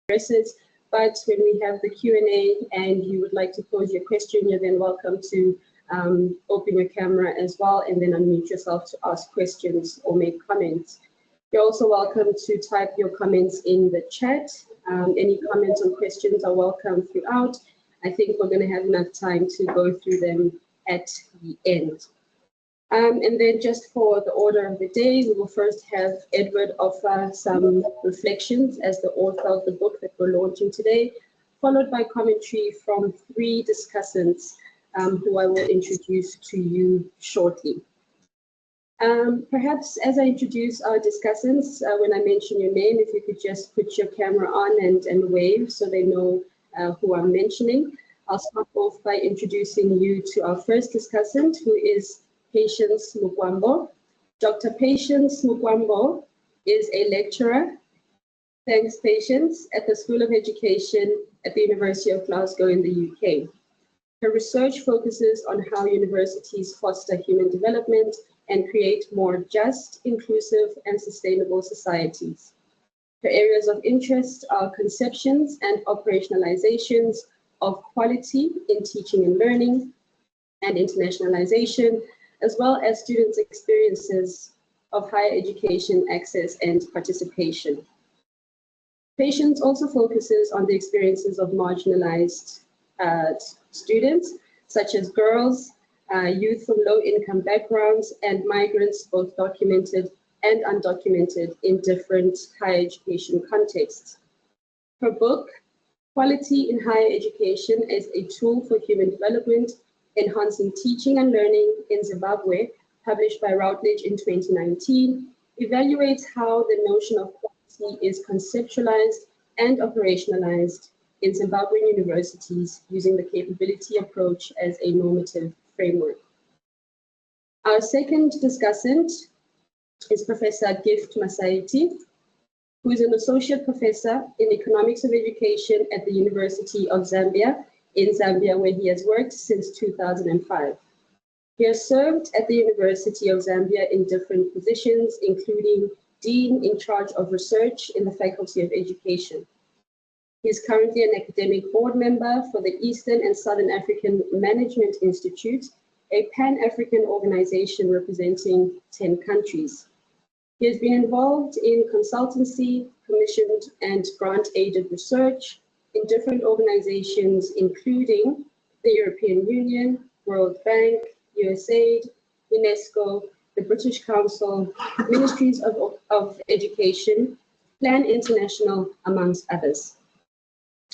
addresses. But when we have the Q&A and you would like to pose your question, you're then welcome to open your camera as well and then unmute yourself to ask questions or make comments. You're also welcome to type your comments in the chat. Any comments or questions are welcome throughout. I think we're going to have enough time to go through them at the end. And then just for the order of the day, we will first have Edward offer some reflections as the author of the book that we're launching today, followed by commentary from 3 discussants who I will introduce to you shortly. Perhaps as I introduce our discussants, when I mention your name, if you could just put your camera on and wave so they know who I'm mentioning. I'll start off by introducing you to our first discussant, who is Patience Mukwambo. Dr. Patience Mukwambo is a lecturer, thanks Patience, at the School of Education at the University of Glasgow in the UK. Her research focuses on how universities foster human development and create more just, inclusive, and sustainable societies. Her areas of interest are conceptions and operationalizations of quality in teaching and learning and internationalization, as well as students' experiences of higher education access and participation. Patience also focuses on the experiences of marginalized students, such as girls, youth from low-income backgrounds, and migrants, both documented and undocumented, in different higher education contexts. Her book, Quality in Higher Education as a Tool for Human Development, Enhancing Teaching and Learning in Zimbabwe, published by Routledge in 2019, evaluates how the notion of quality is conceptualized and operationalized in Zimbabwean universities using the capability approach as a normative framework. Our second discussant is Professor Gift Masaiti, who is an associate professor in economics of education at the University of Zambia in Zambia, where he has worked since 2005. He has served at the University of Zambia in different positions, including Dean in charge of research in the Faculty of Education. He is currently an academic board member for the Eastern and Southern African Management Institute, a Pan-African organization representing 10 countries. He has been involved in consultancy, commissioned and grant-aided research in different organizations, including the European Union, World Bank, USAID, UNESCO, the British Council, Ministries of Education, Plan International, amongst others.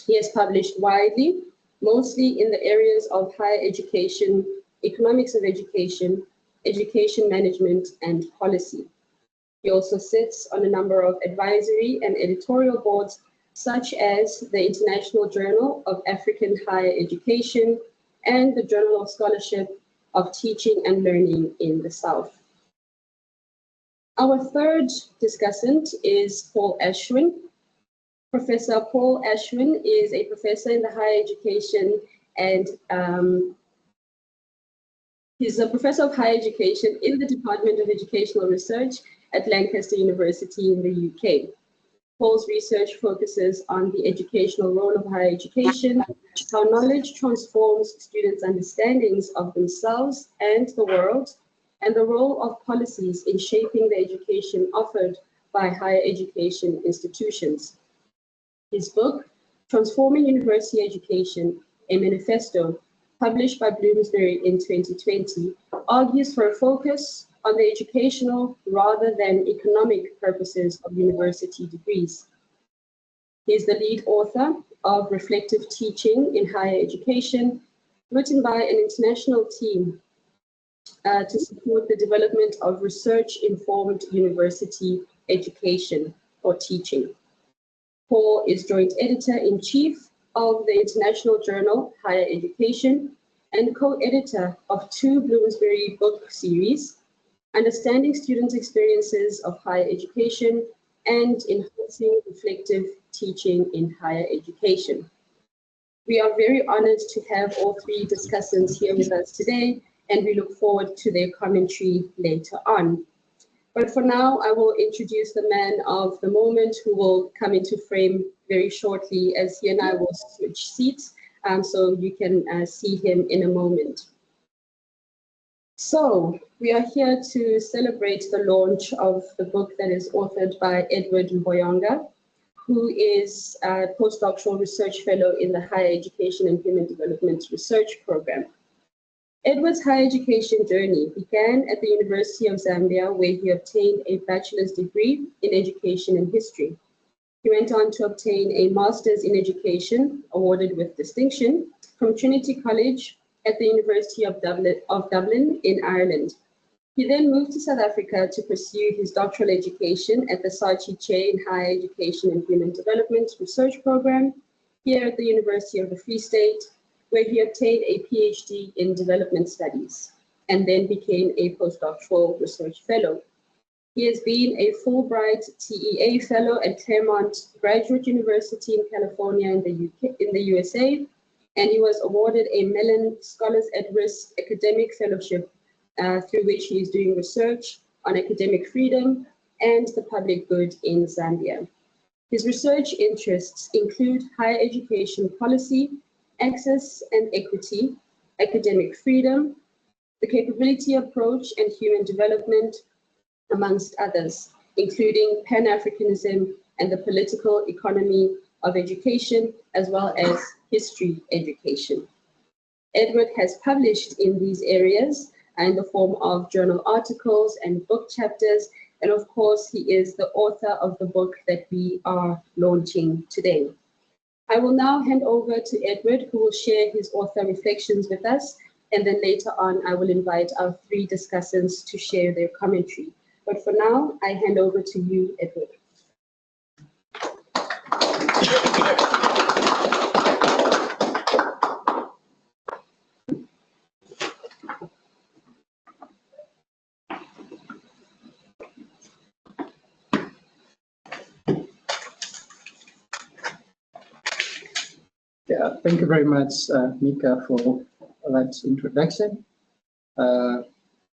He has published widely, mostly in the areas of higher education, economics of education, education management, and policy. He also sits on a number of advisory and editorial boards, such as the International Journal of African Higher Education and the Journal of Scholarship of Teaching and Learning in the South. Our third discussant is Paul Ashwin. Professor Paul Ashwin is a professor in the higher education and he's a professor of higher education in the Department of Educational Research at Lancaster University in the UK. Paul's research focuses on the educational role of higher education, how knowledge transforms students' understandings of themselves and the world, and the role of policies in shaping the education offered by higher education institutions. His book, Transforming University Education, a Manifesto, published by Bloomsbury in 2020, argues for a focus on the educational rather than economic purposes of university degrees. He is the lead author of Reflective Teaching in Higher Education, written by an international team to support the development of research-informed university education or teaching. Paul is joint editor-in-chief of the International Journal Higher Education and co-editor of 2 Bloomsbury book series, Understanding Students' Experiences of Higher Education and Enhancing Reflective Teaching in Higher Education. We are very honored to have all 3 discussants here with us today, and we look forward to their commentary later on. But for now, I will introduce the man of the moment who will come into frame very shortly, as he and I will switch seats, so you can see him in a moment. So we are here to celebrate the launch of the book that is authored by Edward Mboyonga, who is a postdoctoral research fellow in the Higher Education and Human Development Research Program. Edward's higher education journey began at the University of Zambia, where he obtained a bachelor's degree in education and history. He went on to obtain a master's in education, awarded with distinction, from Trinity College at the University of Dublin in Ireland. He then moved to South Africa to pursue his doctoral education at the SARChI-HEHD in Higher Education and Human Development Research Program here at the University of the Free State, where he obtained a PhD in development studies and then became a postdoctoral research fellow. He has been a Fulbright TEA fellow at Claremont Graduate University in California in the USA, and he was awarded a Mellon Scholars at Risk academic fellowship through which he is doing research on academic freedom and the public good in Zambia. His research interests include higher education policy, access and equity, academic freedom, the capability approach and human development, amongst others, including Pan-Africanism and the political economy of education, as well as history education. Edward has published in these areas in the form of journal articles and book chapters, and of course, he is the author of the book that we are launching today. I will now hand over to Edward, who will share his author reflections with us, and then later on, I will invite our three discussants to share their commentary. But for now, I hand over to you, Edward. Yeah, thank you very much, Mika, for that introduction.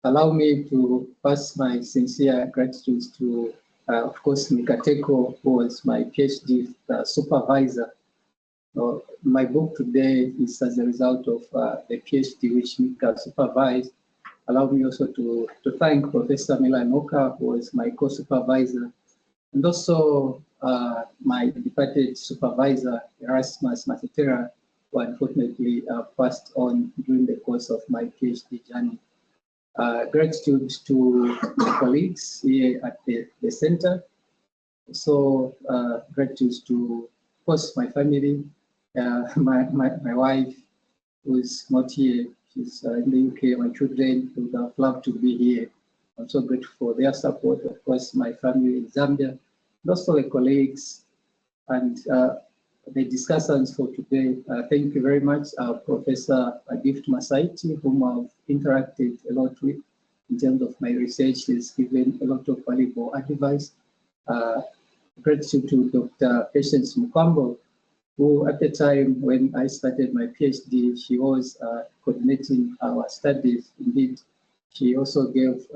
Allow me to pass my sincere gratitude to, of course, Mika Teko, who was my PhD supervisor. My book today is as a result of the PhD which Mika supervised. Allow me also to thank Professor Milan Oka, who was my co-supervisor, and also my departed supervisor, Erasmus Matetera, who unfortunately passed on during the course of my PhD journey. Gratitude to my colleagues here at the center. So gratitude to, of course, my family, my wife, who is not here. She's in the UK. My children who would have loved to be here. I'm so grateful for their support. Of course, my family in Zambia, and also the colleagues and the discussants for today. Thank you very much, Professor Gift Masaiti, whom I've interacted a lot with in terms of my research. He's given a lot of valuable advice. Gratitude to Dr. Patience Mukambo, who at the time when I started my PhD, she was coordinating our studies. Indeed, she also gave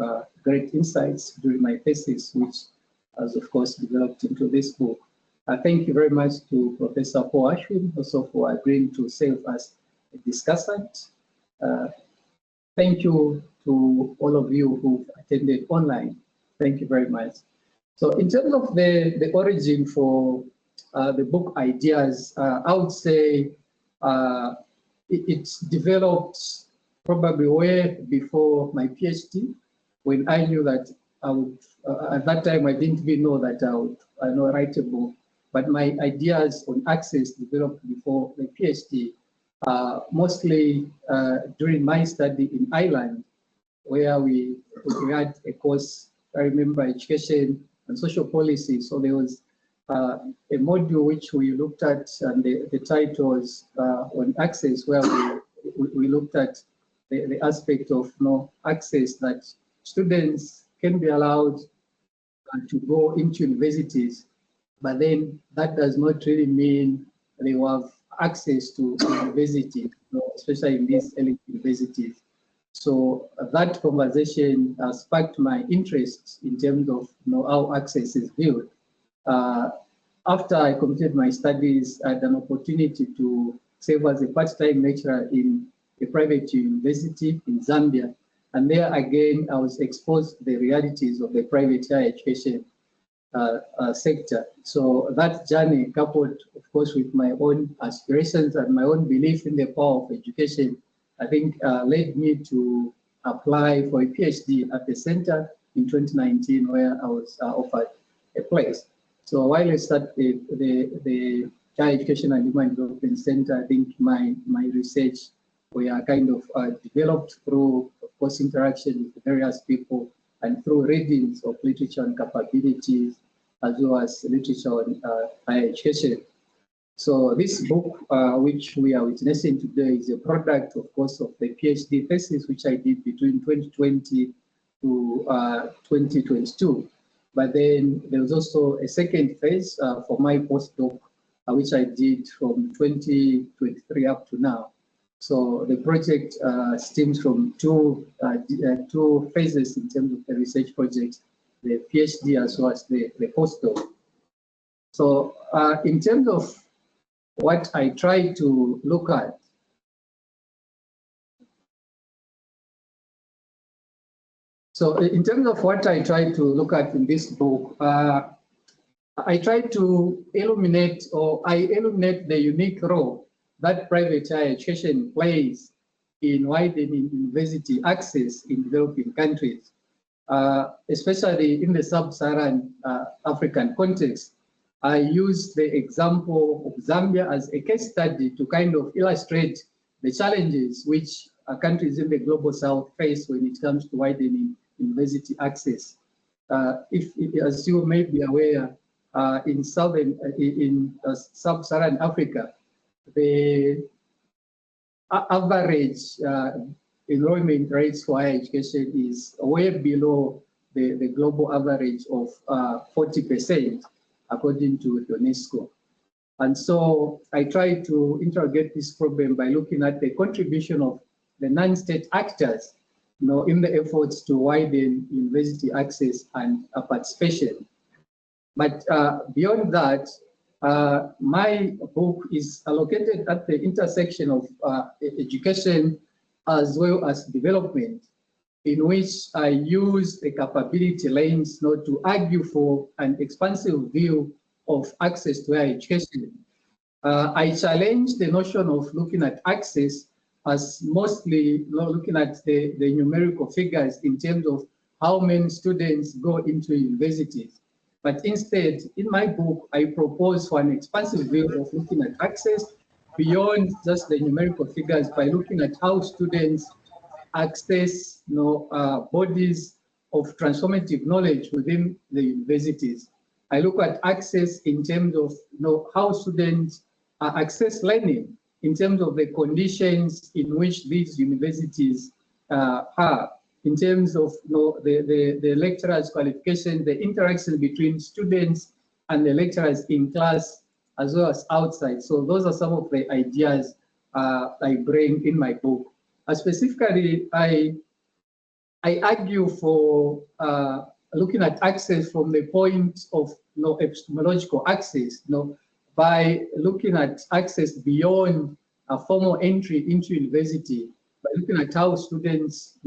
great insights during my thesis, which has, of course, developed into this book. Thank you very much to Professor Paul Ashwin, also for agreeing to serve as a discussant. Thank you to all of you who've attended online. Thank you very much. So in terms of the origin for the book ideas, I would say it's developed probably way before my PhD, when I knew that I would, at that time I didn't even know that I would write a book, but my ideas on access developed before the PhD, mostly during my study in Ireland, where we had a course, I remember, education and social policy. So there was a module which we looked at, and the title was on access, where we looked at the aspect of access, that students can be allowed to go into universities, but then that does not really mean they will have access to university, especially in these elite universities. So that conversation sparked my interest in terms of how access is viewed. After I completed my studies, I had an opportunity to serve as a part-time lecturer in a private university in Zambia. And there again, I was exposed to the realities of the private higher education sector. So that journey, coupled, of course, with my own aspirations and my own belief in the power of education, I think led me to apply for a PhD at the center in 2019, where I was offered a place. So while I started the Higher Education and Human Development Center, I think my research were kind of developed through, of course, interaction with various people and through readings of literature on capabilities, as well as literature on higher education. So this book, which we are witnessing today, is a product, of course, of the PhD thesis, which I did between 2020 to 2022. But then there was also a second phase for my postdoc, which I did from 2023 up to now. So the project stems from two phases in terms of the research project, the PhD as well as the postdoc. So in terms of what I try to look at, so in terms of what I try to look at in this book, I try to illuminate, or I illuminate the unique role that private higher education plays in widening university access in developing countries, especially in the sub-Saharan African context. I use the example of Zambia as a case study to kind of illustrate the challenges which countries in the global south face when it comes to widening university access. As you may be aware, in sub-Saharan Africa, the average enrollment rates for higher education is way below the global average of 40%, according to UNESCO. And so I try to interrogate this problem by looking at the contribution of the non-state actors, in the efforts to widen university access and participation. But beyond that, my book is allocated at the intersection of education as well as development, in which I use the capability lens to argue for an expansive view of access to higher education. I challenge the notion of looking at access as mostly looking at the numerical figures in terms of how many students go into universities. But instead, in my book, I propose for an expansive view of looking at access beyond just the numerical figures by looking at how students access bodies of transformative knowledge within the universities. I look at access in terms of how students access learning, in terms of the conditions in which these universities have, in terms of the lecturers' qualification, the interaction between students and the lecturers in class, as well as outside. So those are some of the ideas I bring in my book. Specifically, I argue for looking at access from the point of epistemological access, by looking at access beyond a formal entry into university, by looking at how students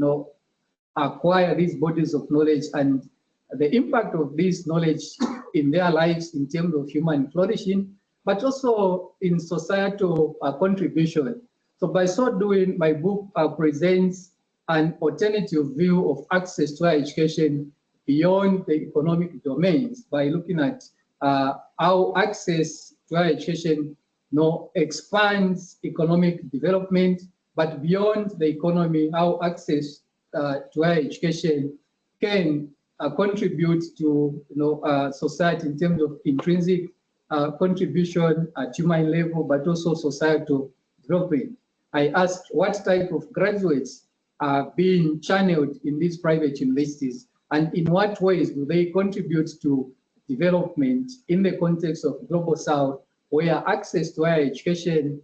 acquire these bodies of knowledge and the impact of this knowledge in their lives in terms of human flourishing, but also in societal contribution. So by so doing, my book presents an alternative view of access to higher education beyond the economic domains by looking at how access to higher education expands economic development, but beyond the economy, how access to higher education can contribute to society in terms of intrinsic contribution at human level, but also societal development. I asked what type of graduates are being channeled in these private universities, and in what ways do they contribute to development in the context of Global South, where access to higher education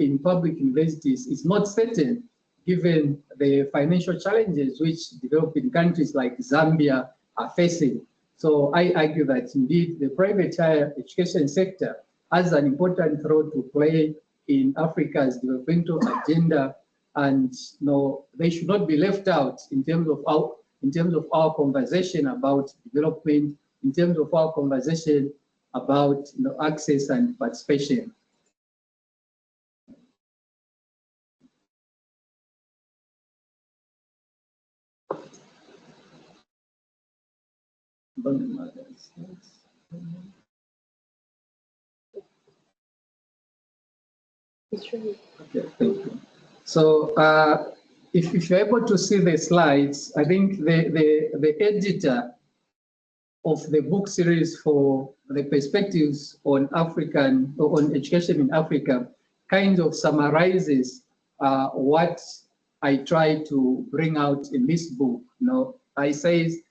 in public universities is not certain, given the financial challenges which developing countries like Zambia are facing. So I argue that indeed the private higher education sector has an important role to play in Africa's developmental agenda, and they should not be left out in terms of our conversation about development, in terms of our conversation about access and participation. Okay, thank you. So if you're able to see the slides, I think the editor of the book series for the perspectives on education in Africa kind of summarizes what I try to bring out in this book. I say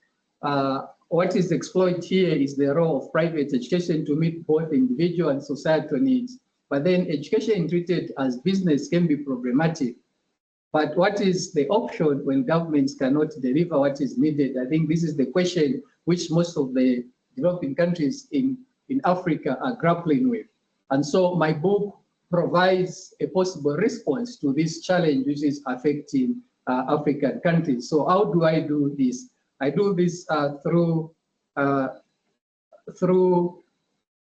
what is explored here is the role of private education to meet both individual and societal needs. But then education treated as business can be problematic. But what is the option when governments cannot deliver what is needed? I think this is the question which most of the developing countries in Africa are grappling with. And so my book provides a possible response to this challenge which is affecting African countries. So how do I do this? I do this through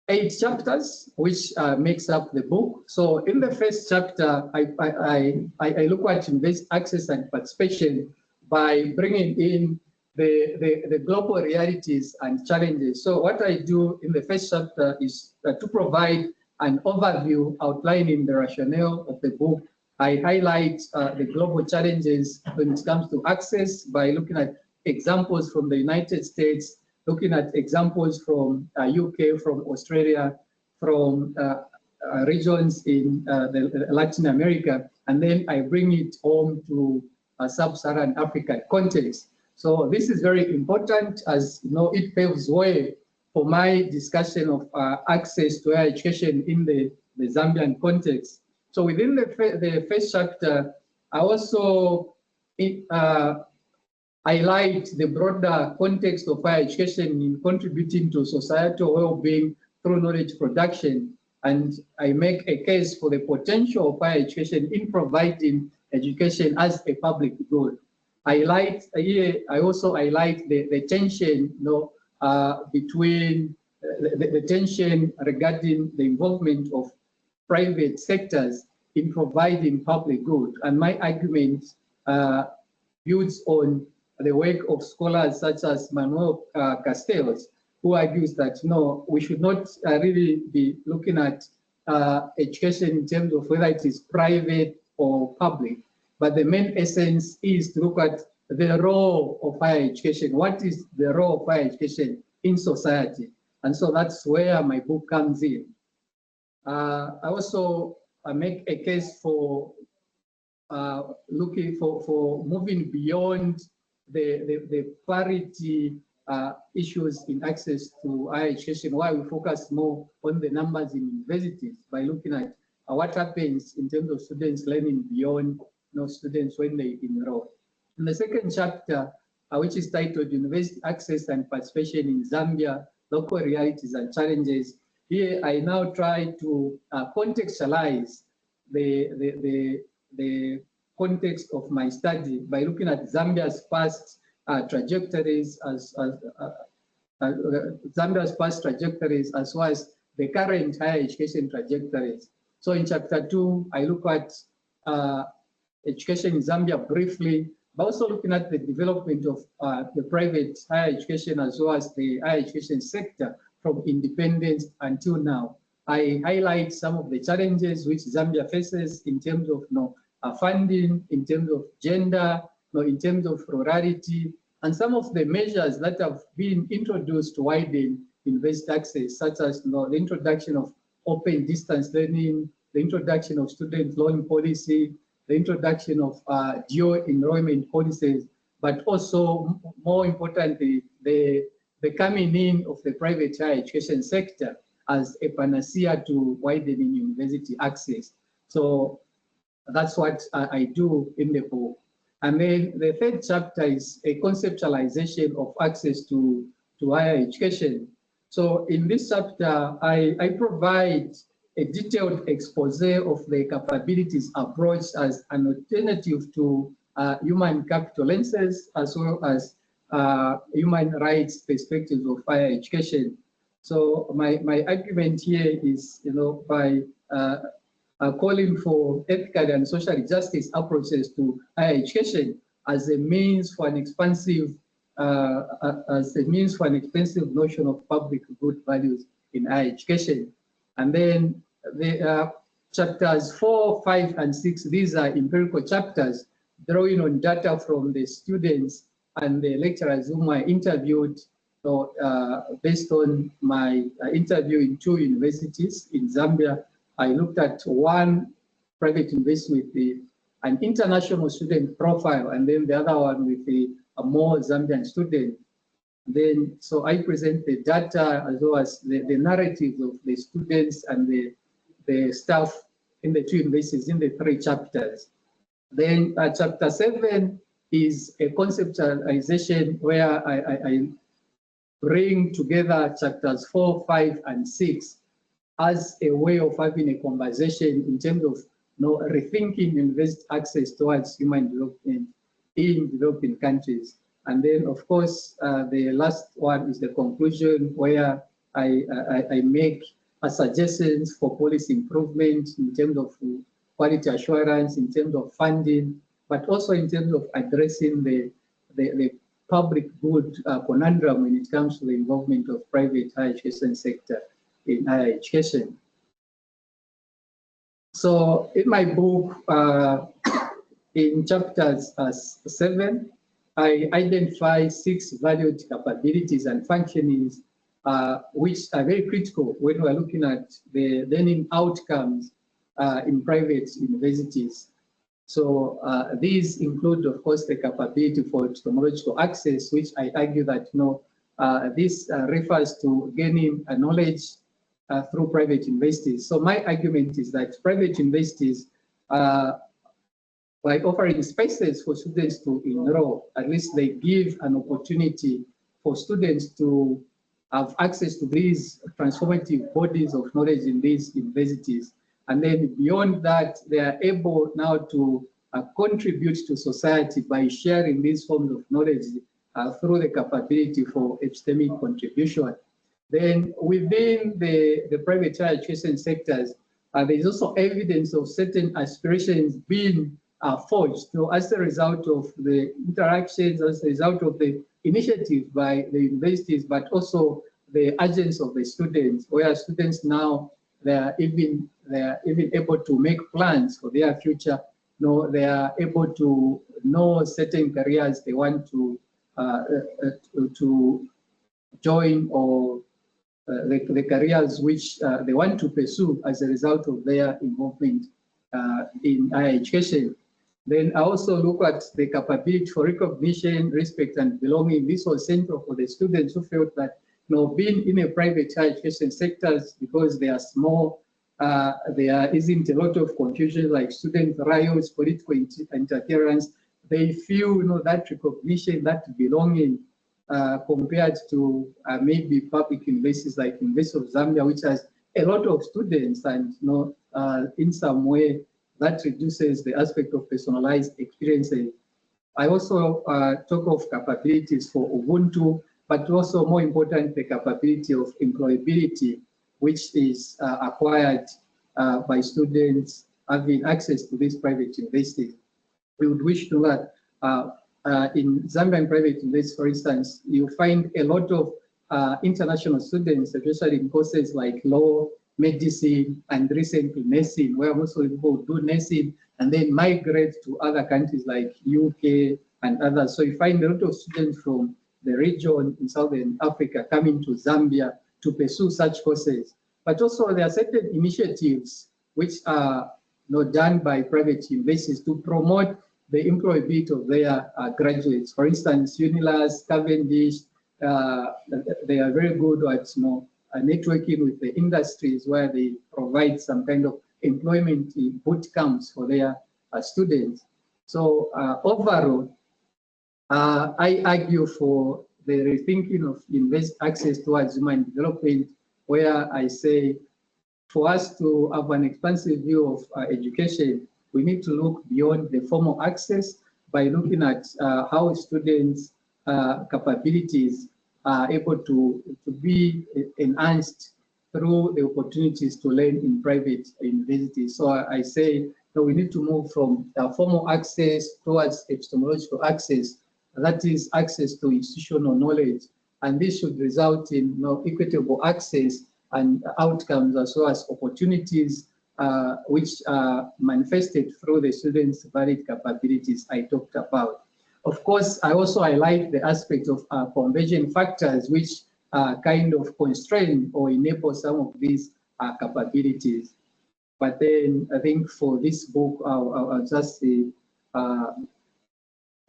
8 chapters, which makes up the book. So in the first chapter, I look at access and participation by bringing in the global realities and challenges. So what I do in the first chapter is to provide an overview outlining the rationale of the book. I highlight the global challenges when it comes to access by looking at examples from the United States, looking at examples from UK, from Australia, from regions in Latin America, and then I bring it home to sub-Saharan African context. So this is very important, as it paves way for my discussion of access to higher education in the Zambian context. So within the first chapter, I also highlight the broader context of higher education in contributing to societal well-being through knowledge production. And I make a case for the potential of higher education in providing education as a public good. I also highlight the tension between the tension regarding the involvement of private sectors in providing public good. And my argument builds on the work of scholars such as Manuel Castells, who argues that we should not really be looking at education in terms of whether it is private or public, but the main essence is to look at the role of higher education. What is the role of higher education in society? And so that's where my book comes in. I also make a case for looking for moving beyond the parity issues in access to higher education, why we focus more on the numbers in universities by looking at what happens in terms of students learning beyond students when they enroll. In the second chapter, which is titled University Access and Participation in Zambia, Local Realities and Challenges, here I now try to contextualize the context of my study by looking at Zambia's past trajectories as well as the current higher education trajectories. So in chapter 2, I look at education in Zambia briefly, but also looking at the development of the private higher education as well as the higher education sector from independence until now. I highlight some of the challenges which Zambia faces in terms of funding, in terms of gender, in terms of rurality, and some of the measures that have been introduced to widen university access, such as the introduction of open distance learning, the introduction of student loan policy, the introduction of dual enrollment policies, but also, more importantly, the coming in of the private higher education sector as a panacea to widening university access. So That's what I do in the book. And then the third chapter is a conceptualization of access to higher education. So in this chapter, I provide a detailed expose of the capabilities approach as an alternative to human capital lenses, as well as human rights perspectives of higher education. So my argument here is, by calling for ethical and social justice approaches to higher education as a means for an expansive notion of public good values in higher education. And then the chapters 4, 5, and 6, these are empirical chapters drawing on data from the students and the lecturers whom I interviewed. So based on my interview in 2 universities in Zambia, I looked at one private university with an international student profile, and then the other one with a more Zambian student. Then, so I present the data as well as the narratives of the students and the staff in the 2 universities in the 3 chapters. Then chapter 7 is a conceptualization where I bring together chapters 4, 5, and 6 as a way of having a conversation in terms of rethinking university access towards human development in developing countries. And then, of course, the last one is the conclusion, where I make suggestions for policy improvement in terms of quality assurance, in terms of funding, but also in terms of addressing the public good conundrum when it comes to the involvement of private higher education sector in higher education. So in my book, in chapters 7, I identify 6 valued capabilities and functionings which are very critical when we're looking at the learning outcomes in private universities. So these include, of course, the capability for epistemological access, which I argue that this refers to gaining knowledge through private universities. So my argument is that private universities, by offering spaces for students to enroll, at least they give an opportunity for students to have access to these transformative bodies of knowledge in these universities. And then beyond that, they are able now to contribute to society by sharing these forms of knowledge through the capability for epistemic contribution. Then within the private higher education sectors, there is also evidence of certain aspirations being forged. So as a result of the interactions, as a result of the initiatives by the universities, but also the agents of the students, where students now they are even able to make plans for their future. They are able to know certain careers they want to join, or the careers which they want to pursue as a result of their involvement in higher education. Then I also look at the capability for recognition, respect, and belonging. This was central for the students who felt that being in a private higher education sectors, because they are small, there isn't a lot of confusion like student riots, political interference. They feel that recognition, that belonging, compared to maybe public universities like University of Zambia, which has a lot of students, and in some way that reduces the aspect of personalized experiences. I also talk of capabilities for Ubuntu, but also more important, the capability of employability, which is acquired by students having access to these private universities. We would wish to learn in Zambian private universities, for instance, you find a lot of international students, especially in courses like law, medicine, and recently nursing, where most people do nursing and then migrate to other countries like UK and others. So you find a lot of students from the region in Southern Africa coming to Zambia to pursue such courses. But also there are certain initiatives which are done by private universities to promote the employability of their graduates. For instance, Unilas, Cavendish, they are very good at networking with the industries, where they provide some kind of employment boot camps for their students. So overall, I argue for the rethinking of access towards human development, where I say for us to have an expansive view of education, we need to look beyond the formal access by looking at how students' capabilities are able to be enhanced through the opportunities to learn in private universities. So I say that we need to move from formal access towards epistemological access, that is access to institutional knowledge, and this should result in equitable access and outcomes as well as opportunities which are manifested through the students' varied capabilities I talked about. Of course, I also highlight the aspect of convergent factors which kind of constrain or enable some of these capabilities. But then I think for this book, I'll just say, I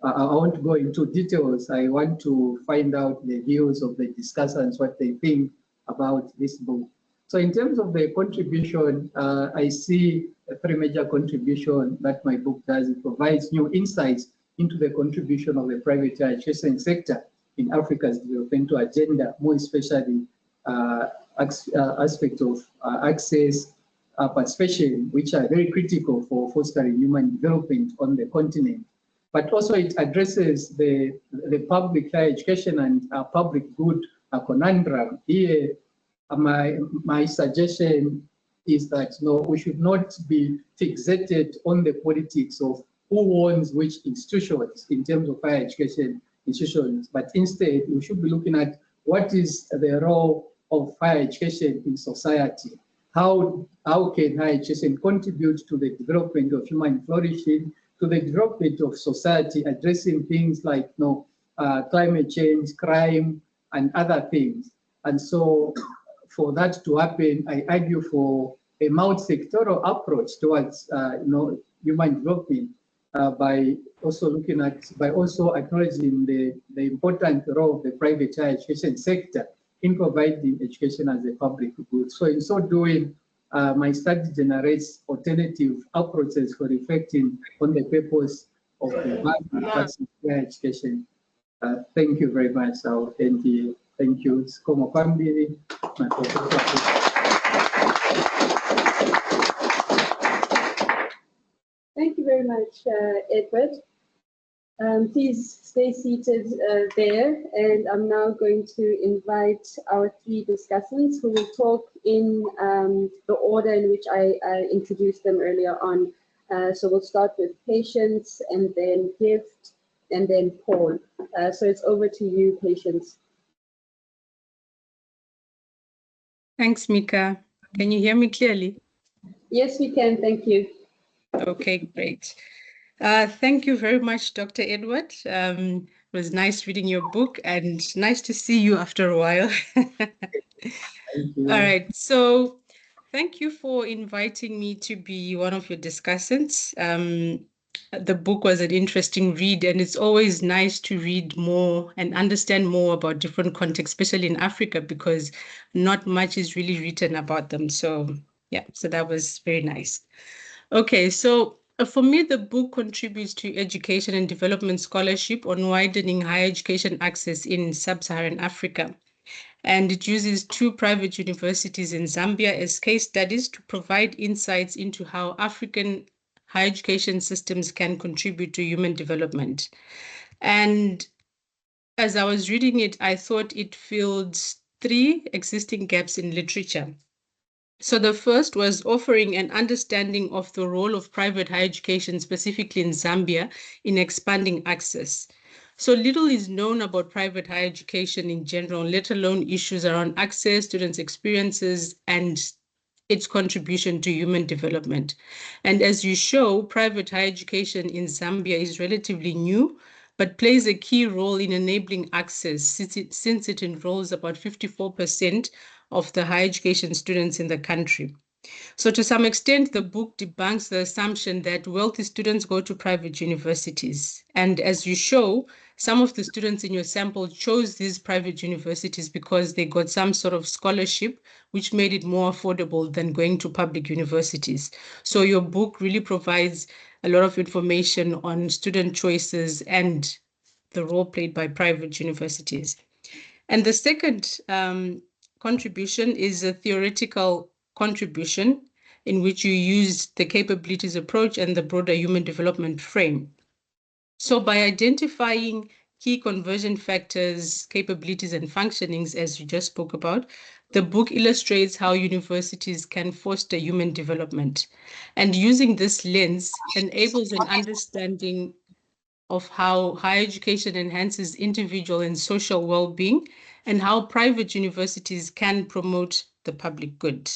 won't go into details. I want to find out the views of the discussants, what they think about this book. So in terms of the contribution, I see three major contributions that my book does. It provides new insights into the contribution of the private education sector in Africa's developmental agenda, more especially aspects of access, participation, which are very critical for fostering human development on the continent. But also it addresses the public higher education and public good conundrum. Here, my suggestion is that we should not be fixated on the politics of who owns which institutions in terms of higher education institutions, but instead we should be looking at what is the role of higher education in society. How can higher education contribute to the development of human flourishing, to the development of society, addressing things like climate change, crime, and other things. And so for that to happen, I argue for a multi-sectoral approach towards human development by also acknowledging the important role of the private higher education sector in providing education as a public good. So in so doing, my study generates alternative approaches for reflecting on the purpose of the value of higher education. Thank you very much. I'll end here. Thank you. Skomo Kwambiri, my professor. Thank you very much, Edward. Please stay seated there, and I'm now going to invite our three discussants who will talk in the order in which I introduced them earlier on. So we'll start with Patience, and then Gift, and then Paul. So it's over to you, Patience. Thanks, Mika. Can you hear me clearly? Yes, we can. Thank you. Okay, great. Thank you very much, Dr. Edward. It was nice reading your book and nice to see you after a while. All right, so thank you for inviting me to be one of your discussants. The book was an interesting read, and it's always nice to read more and understand more about different contexts, especially in Africa, because not much is really written about them. So yeah, so that was very nice. Okay, so for me, the book contributes to education and development scholarship on widening higher education access in sub-Saharan Africa. And it uses two private universities in Zambia as case studies to provide insights into how African higher education systems can contribute to human development. And as I was reading it, I thought it filled three existing gaps in literature. So the first was offering an understanding of the role of private higher education, specifically in Zambia, in expanding access. So little is known about private higher education in general, let alone issues around access, students' experiences, and its contribution to human development. And as you show, private higher education in Zambia is relatively new, but plays a key role in enabling access since it enrolls about 54% of the higher education students in the country. So to some extent, the book debunks the assumption that wealthy students go to private universities. And as you show, some of the students in your sample chose these private universities because they got some sort of scholarship, which made it more affordable than going to public universities. So your book really provides a lot of information on student choices and the role played by private universities. And the second contribution is a theoretical contribution in which you use the capabilities approach and the broader human development frame. So by identifying key conversion factors, capabilities, and functionings, as you just spoke about, the book illustrates how universities can foster human development. And using this lens enables an understanding of how higher education enhances individual and social well-being and how private universities can promote the public good.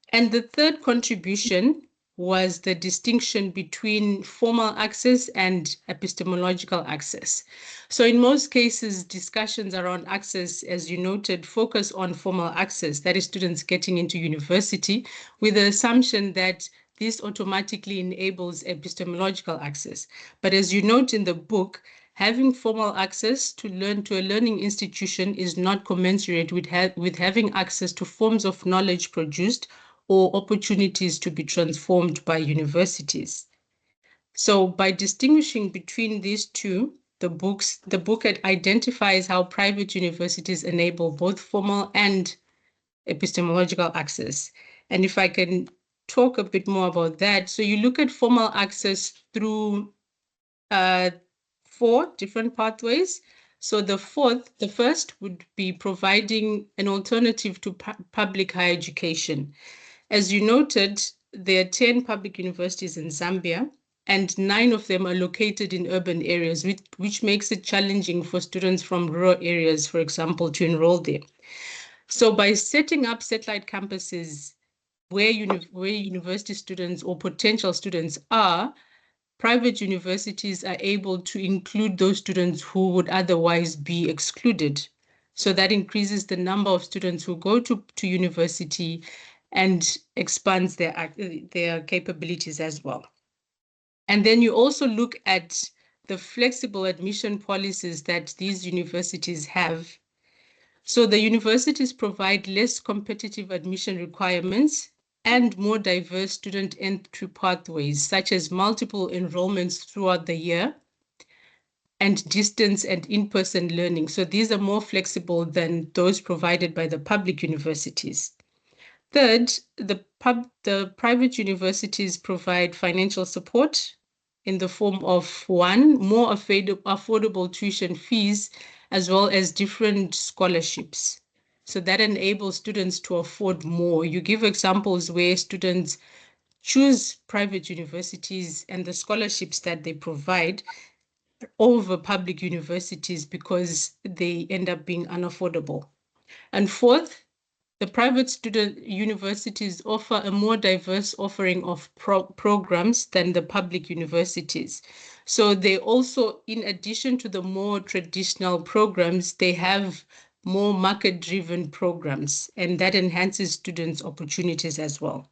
And the third contribution was the distinction between formal access and epistemological access. So in most cases, discussions around access, as you noted, focus on formal access, that is students getting into university, with the assumption that this automatically enables epistemological access. But as you note in the book, having formal access to a learning institution is not commensurate with having access to forms of knowledge produced or opportunities to be transformed by universities. So by distinguishing between these two, the book identifies how private universities enable both formal and epistemological access. And if I can talk a bit more about that, so you look at formal access through 4 different pathways. So the first would be providing an alternative to public higher education. As you noted, there are 10 public universities in Zambia, and 9 of them are located in urban areas, which makes it challenging for students from rural areas, for example, to enroll there. So by setting up satellite campuses where university students or potential students are, private universities are able to include those students who would otherwise be excluded. So that increases the number of students who go to university and expands their capabilities as well. And then you also look at the flexible admission policies that these universities have. So the universities provide less competitive admission requirements and more diverse student entry pathways, such as multiple enrollments throughout the year and distance and in-person learning. So these are more flexible than those provided by the public universities. Third, the private universities provide financial support in the form of, one, more affordable tuition fees, as well as different scholarships. So that enables students to afford more. You give examples where students choose private universities and the scholarships that they provide over public universities because they end up being unaffordable. And fourth, the private student universities offer a more diverse offering of programs than the public universities. So they also, in addition to the more traditional programs, they have more market-driven programs, and that enhances students' opportunities as well.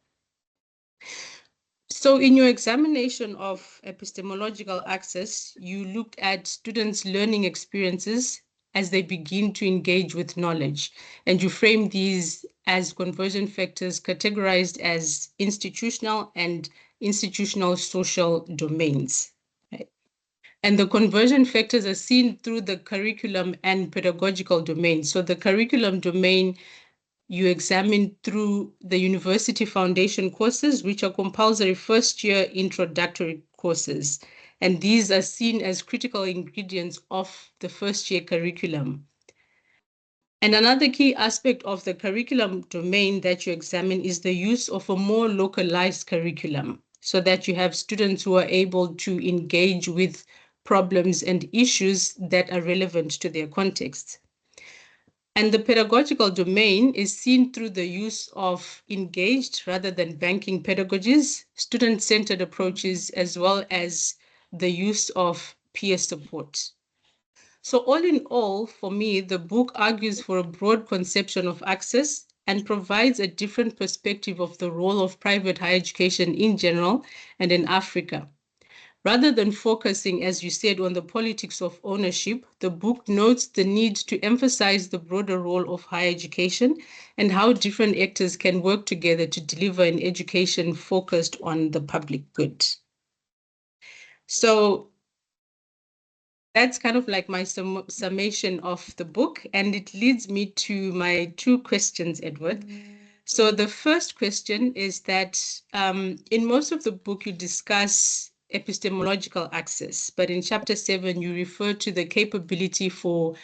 So in your examination of epistemological access, you looked at students' learning experiences as they begin to engage with knowledge, and you frame these as conversion factors categorized as institutional and institutional social domains. Right? And the conversion factors are seen through the curriculum and pedagogical domain. So the curriculum domain you examine through the university foundation courses, which are compulsory first-year introductory courses. And these are seen as critical ingredients of the first-year curriculum. And another key aspect of the curriculum domain that you examine is the use of a more localized curriculum, so that you have students who are able to engage with problems and issues that are relevant to their context. And the pedagogical domain is seen through the use of engaged rather than banking pedagogies, student-centered approaches, as well as the use of peer support. So all in all, for me, the book argues for a broad conception of access and provides a different perspective of the role of private higher education in general and in Africa. Rather than focusing, as you said, on the politics of ownership, the book notes the need to emphasize the broader role of higher education and how different actors can work together to deliver an education focused on the public good. So that's kind of like my summation of the book, and it leads me to my 2 questions, Edward. So the first question is that in most of the book, you discuss epistemological access, but in chapter 7, you refer to the capability for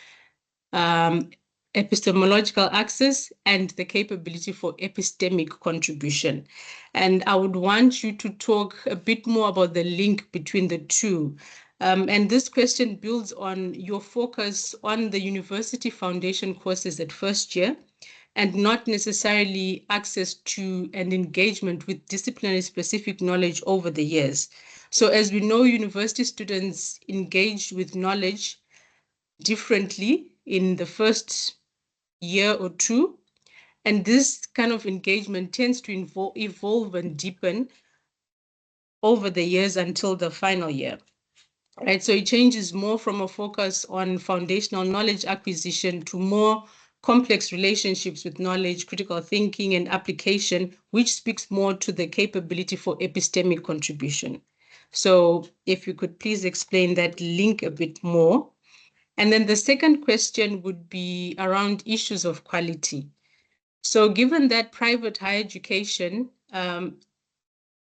epistemological access and the capability for epistemic contribution. And I would want you to talk a bit more about the link between the two. And this question builds on your focus on the university foundation courses at first year, and not necessarily access to and engagement with disciplinary specific knowledge over the years. So as we know, university students engage with knowledge differently in the first year or 2, and this kind of engagement tends to evolve and deepen over the years until the final year. Right, so it changes more from a focus on foundational knowledge acquisition to more complex relationships with knowledge, critical thinking, and application, which speaks more to the capability for epistemic contribution. So if you could please explain that link a bit more. And then the second question would be around issues of quality. So given that private higher education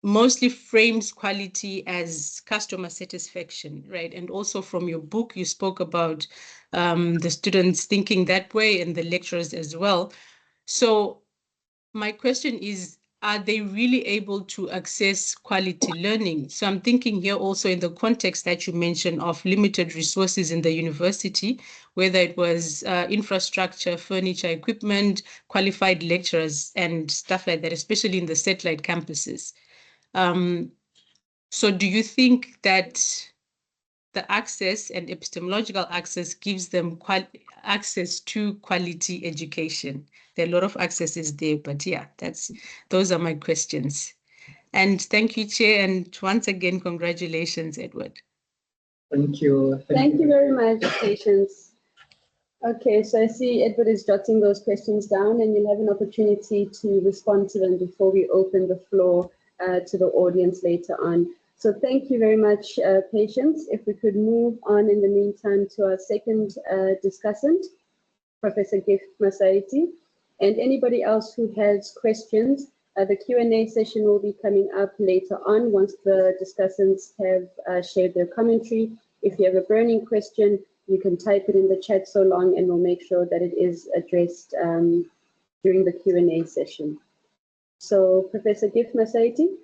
mostly frames quality as customer satisfaction, right? And also from your book, you spoke about the students thinking that way and the lecturers as well. So my question is, are they really able to access quality learning? So I'm thinking here also in the context that you mentioned of limited resources in the university, whether it was infrastructure, furniture, equipment, qualified lecturers, and stuff like that, especially in the satellite campuses. So do you think that the access and epistemological access gives them access to quality education? There are a lot of accesses there, but yeah, those are my questions. And thank you, Chair, and once again, congratulations, Edward. Thank you. Thank you very much, Patience. Okay, so I see Edward is jotting those questions down, and you'll have an opportunity to respond to them before we open the floor to the audience later on. So thank you very much, Patience. If we could move on in the meantime to our second discussant, Professor Gift Masaiti, and anybody else who has questions. The Q&A session will be coming up later on once the discussants have shared their commentary. If you have a burning question, you can type it in the chat so long, and we'll make sure that it is addressed during the Q&A session. So, Professor Gift Masaiti,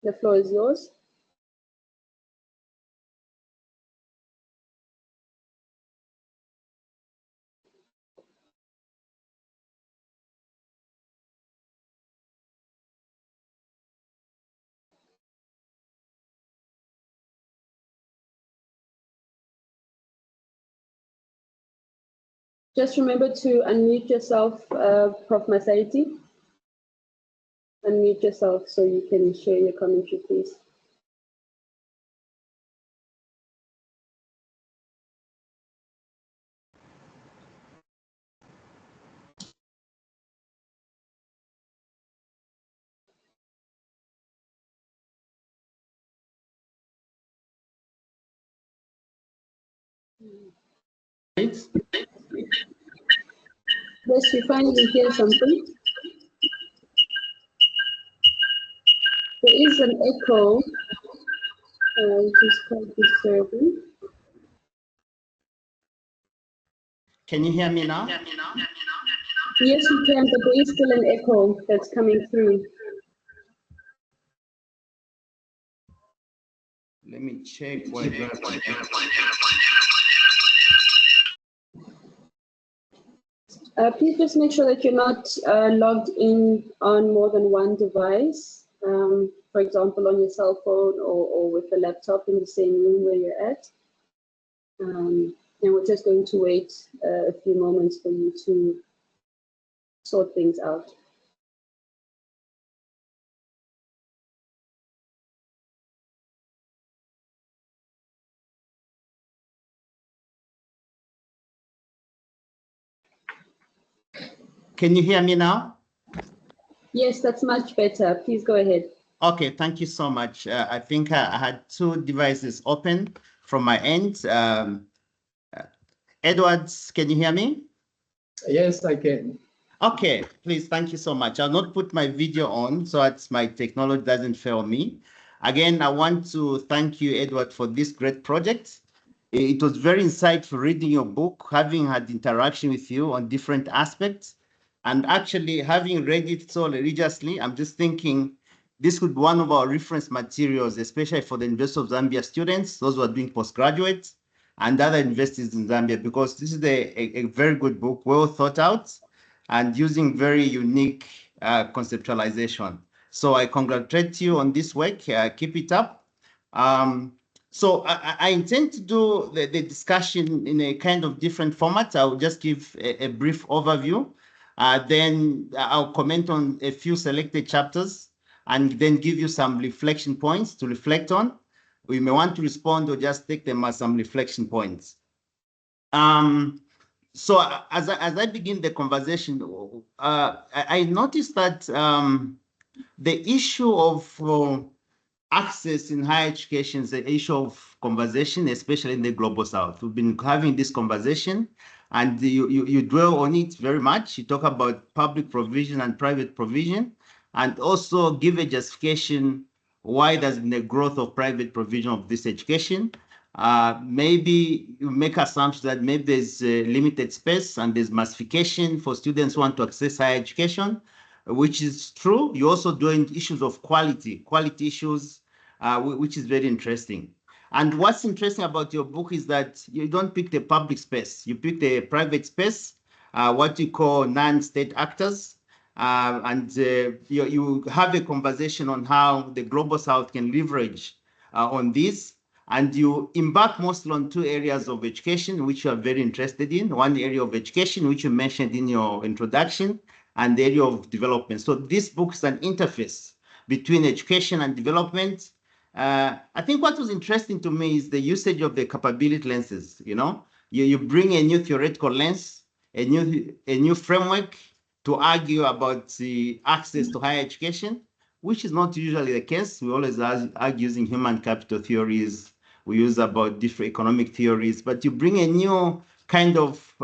the floor is yours. Just remember to unmute yourself, Prof. Masaiti. Unmute yourself so you can share your commentary, please. Yes, we finally hear something. There is an echo, which is quite disturbing. Can you hear me now? Yes, you can, but there is still an echo that's coming through. Let me check. Please just make sure that you're not logged in on more than one device. For example, on your cell phone or with the laptop in the same room where you're at. And we're just going to wait a few moments for you to sort things out. Can you hear me now? Yes, that's much better. Please go ahead. Okay, thank you so much. I think I had two devices open from my end. Edwards, can you hear me? Yes, I can. Okay, please, thank you so much. I'll not put my video on so that my technology doesn't fail me. Again, I want to thank you, Edward, for this great project. It was very insightful reading your book, having had interaction with you on different aspects, and actually having read it so religiously, I'm just thinking this could be one of our reference materials, especially for the University of Zambia students, those who are doing postgraduate, and other universities in Zambia, because this is a very good book, well thought out, and using very unique conceptualization. So I congratulate you on this work. Keep it up. So I intend to do the discussion in a kind of different format. I'll just give a brief overview. Then I'll comment on a few selected chapters and then give you some reflection points to reflect on. We may want to respond or just take them as some reflection points. So as I begin the conversation, I noticed that the issue of access in higher education is an issue of conversation, especially in the global south. We've been having this conversation and you dwell on it very much. You talk about public provision and private provision, and also give a justification why there's been a growth of private provision of this education. Maybe you make assumptions that maybe there's limited space and there's massification for students who want to access higher education, which is true. You're also doing issues of quality issues, which is very interesting. And what's interesting about your book is that you don't pick the public space, you pick the private space, what you call non-state actors, and you have a conversation on how the global south can leverage on this. And you embark mostly on two areas of education, which you are very interested in. One area of education, which you mentioned in your introduction, and the area of development. So this book is an interface between education and development. I think what was interesting to me is the usage of the capability lenses. You bring a new theoretical lens, a new framework to argue about the access to higher education, which is not usually the case. We always argue using human capital theories. We use about different economic theories, but you bring a new kind of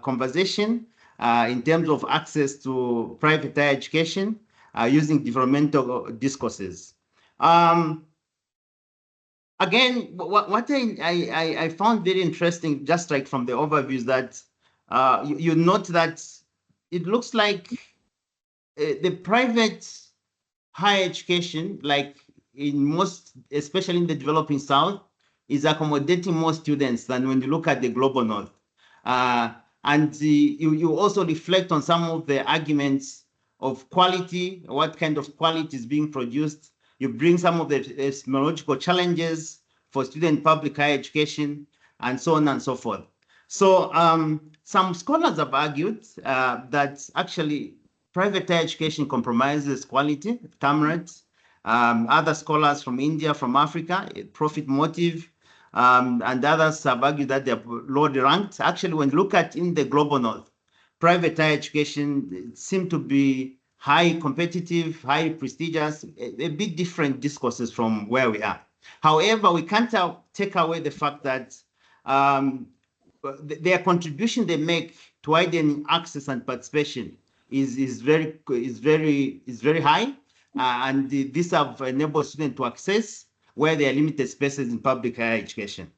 conversation in terms of access to private higher education using developmental discourses. Again, what I found very interesting, just like from the overview, is that you note that it looks like the private higher education, like in most, especially in the developing South, is accommodating more students than when you look at the global North. And you also reflect on some of the arguments of quality, what kind of quality is being produced. You bring some of the epistemological challenges for student public higher education, and so on and so forth. So some scholars have argued that actually private higher education compromises quality, Tamrat. Other scholars from India, from Africa, profit motive, and others have argued that they're lowly ranked. Actually, when you look at in the global North, private higher education seem to be high competitive, high prestigious, a bit different discourses from where we are. However, we can't take away the fact that their contribution they make to widening access and participation is very high, and these have enabled students to access where there are limited spaces in public higher education.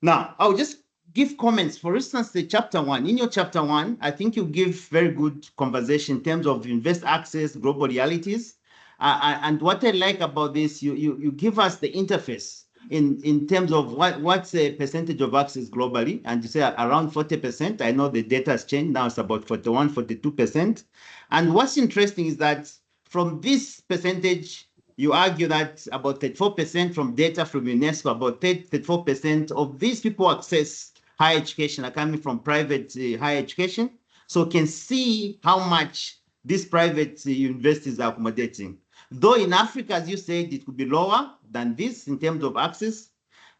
Now, I'll just give comments. For instance, the chapter 1. In your chapter 1, I think you give very good conversation in terms of university access, global realities. And what I like about this, you give us the interface in terms of what's the percentage of access globally, and you say around 40%. I know the data has changed, now it's about 41, 42%. And what's interesting is that from this percentage, you argue that about 34% from data from UNESCO, about 34% of these people access higher education are coming from private higher education. So can see how much these private universities are accommodating. Though in Africa, as you said, it could be lower than this in terms of access.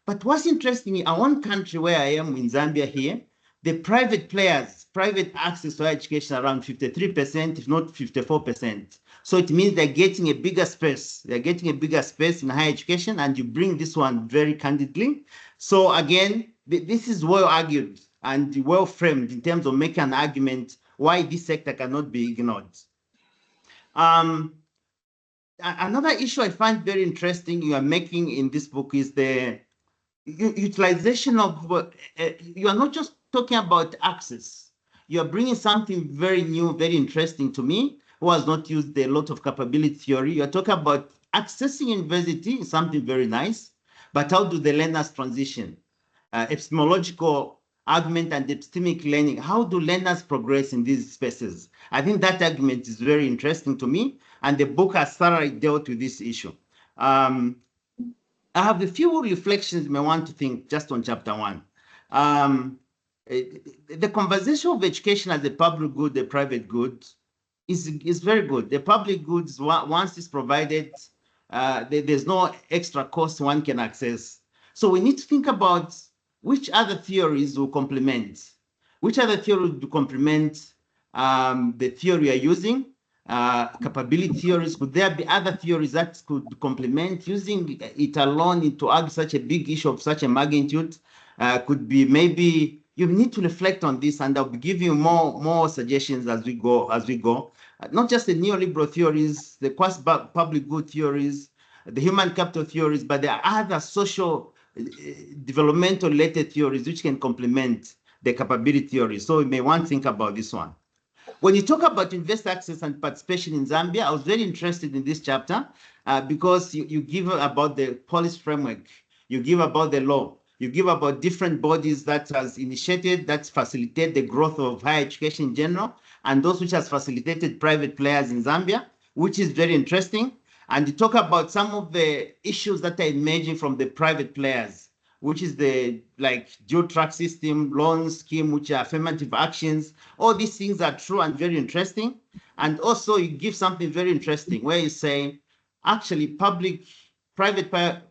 But what's interesting, in our own country where I am in Zambia here, the private players, private access to higher education around 53%, if not 54%. So it means they're getting a bigger space. They're getting a bigger space in higher education, and you bring this one very candidly. So again, this is well argued and well framed in terms of making an argument why this sector cannot be ignored. Another issue I find very interesting you are making in this book is the utilization of, you are not just talking about access. You are bringing something very new, very interesting to me, who has not used a lot of capability theory. You are talking about accessing university, something very nice, but how do the learners transition? Epistemological argument and epistemic learning, how do learners progress in these spaces? I think that argument is very interesting to me, and the book has thoroughly dealt with this issue. I have a few reflections you may want to think just on chapter 1. The conversation of education as a public good, a private good, is very good. The public goods, once it's provided, there's no extra cost one can access. So we need to think about which other theories will complement, which other theories will complement the theory you're using, capability theories. Could there be other theories that could complement? Using it alone to argue such a big issue of such a magnitude could be, maybe you need to reflect on this, and I'll be giving you more suggestions as we go. Not just the neoliberal theories, the quasi-public good theories, the human capital theories, but there are other social developmental related theories which can complement the capability theory. So you may want to think about this one. When you talk about investor access and participation in Zambia, I was very interested in this chapter because you give about the policy framework, you give about the law, you give about different bodies that has initiated, that facilitate the growth of higher education in general, and those which has facilitated private players in Zambia, which is very interesting. And you talk about some of the issues that are emerging from the private players, which is the dual track system, loan scheme, which are affirmative actions. All these things are true and very interesting. And also you give something very interesting where you say, actually private higher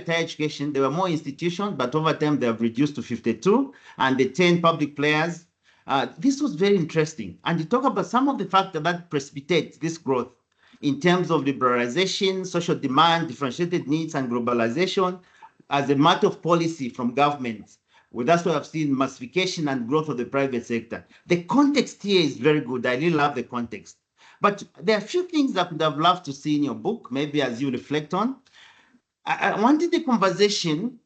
education, there were more institutions, but over time they have reduced to 52, and the 10 public players. This was very interesting. And you talk about some of the factors that precipitate this growth in terms of liberalization, social demand, differentiated needs, and globalization as a matter of policy from government. Well, that's why I've seen massification and growth of the private sector. The context here is very good. I really love the context. But there are a few things I would have loved to see in your book, maybe as you reflect on. I wanted the conversation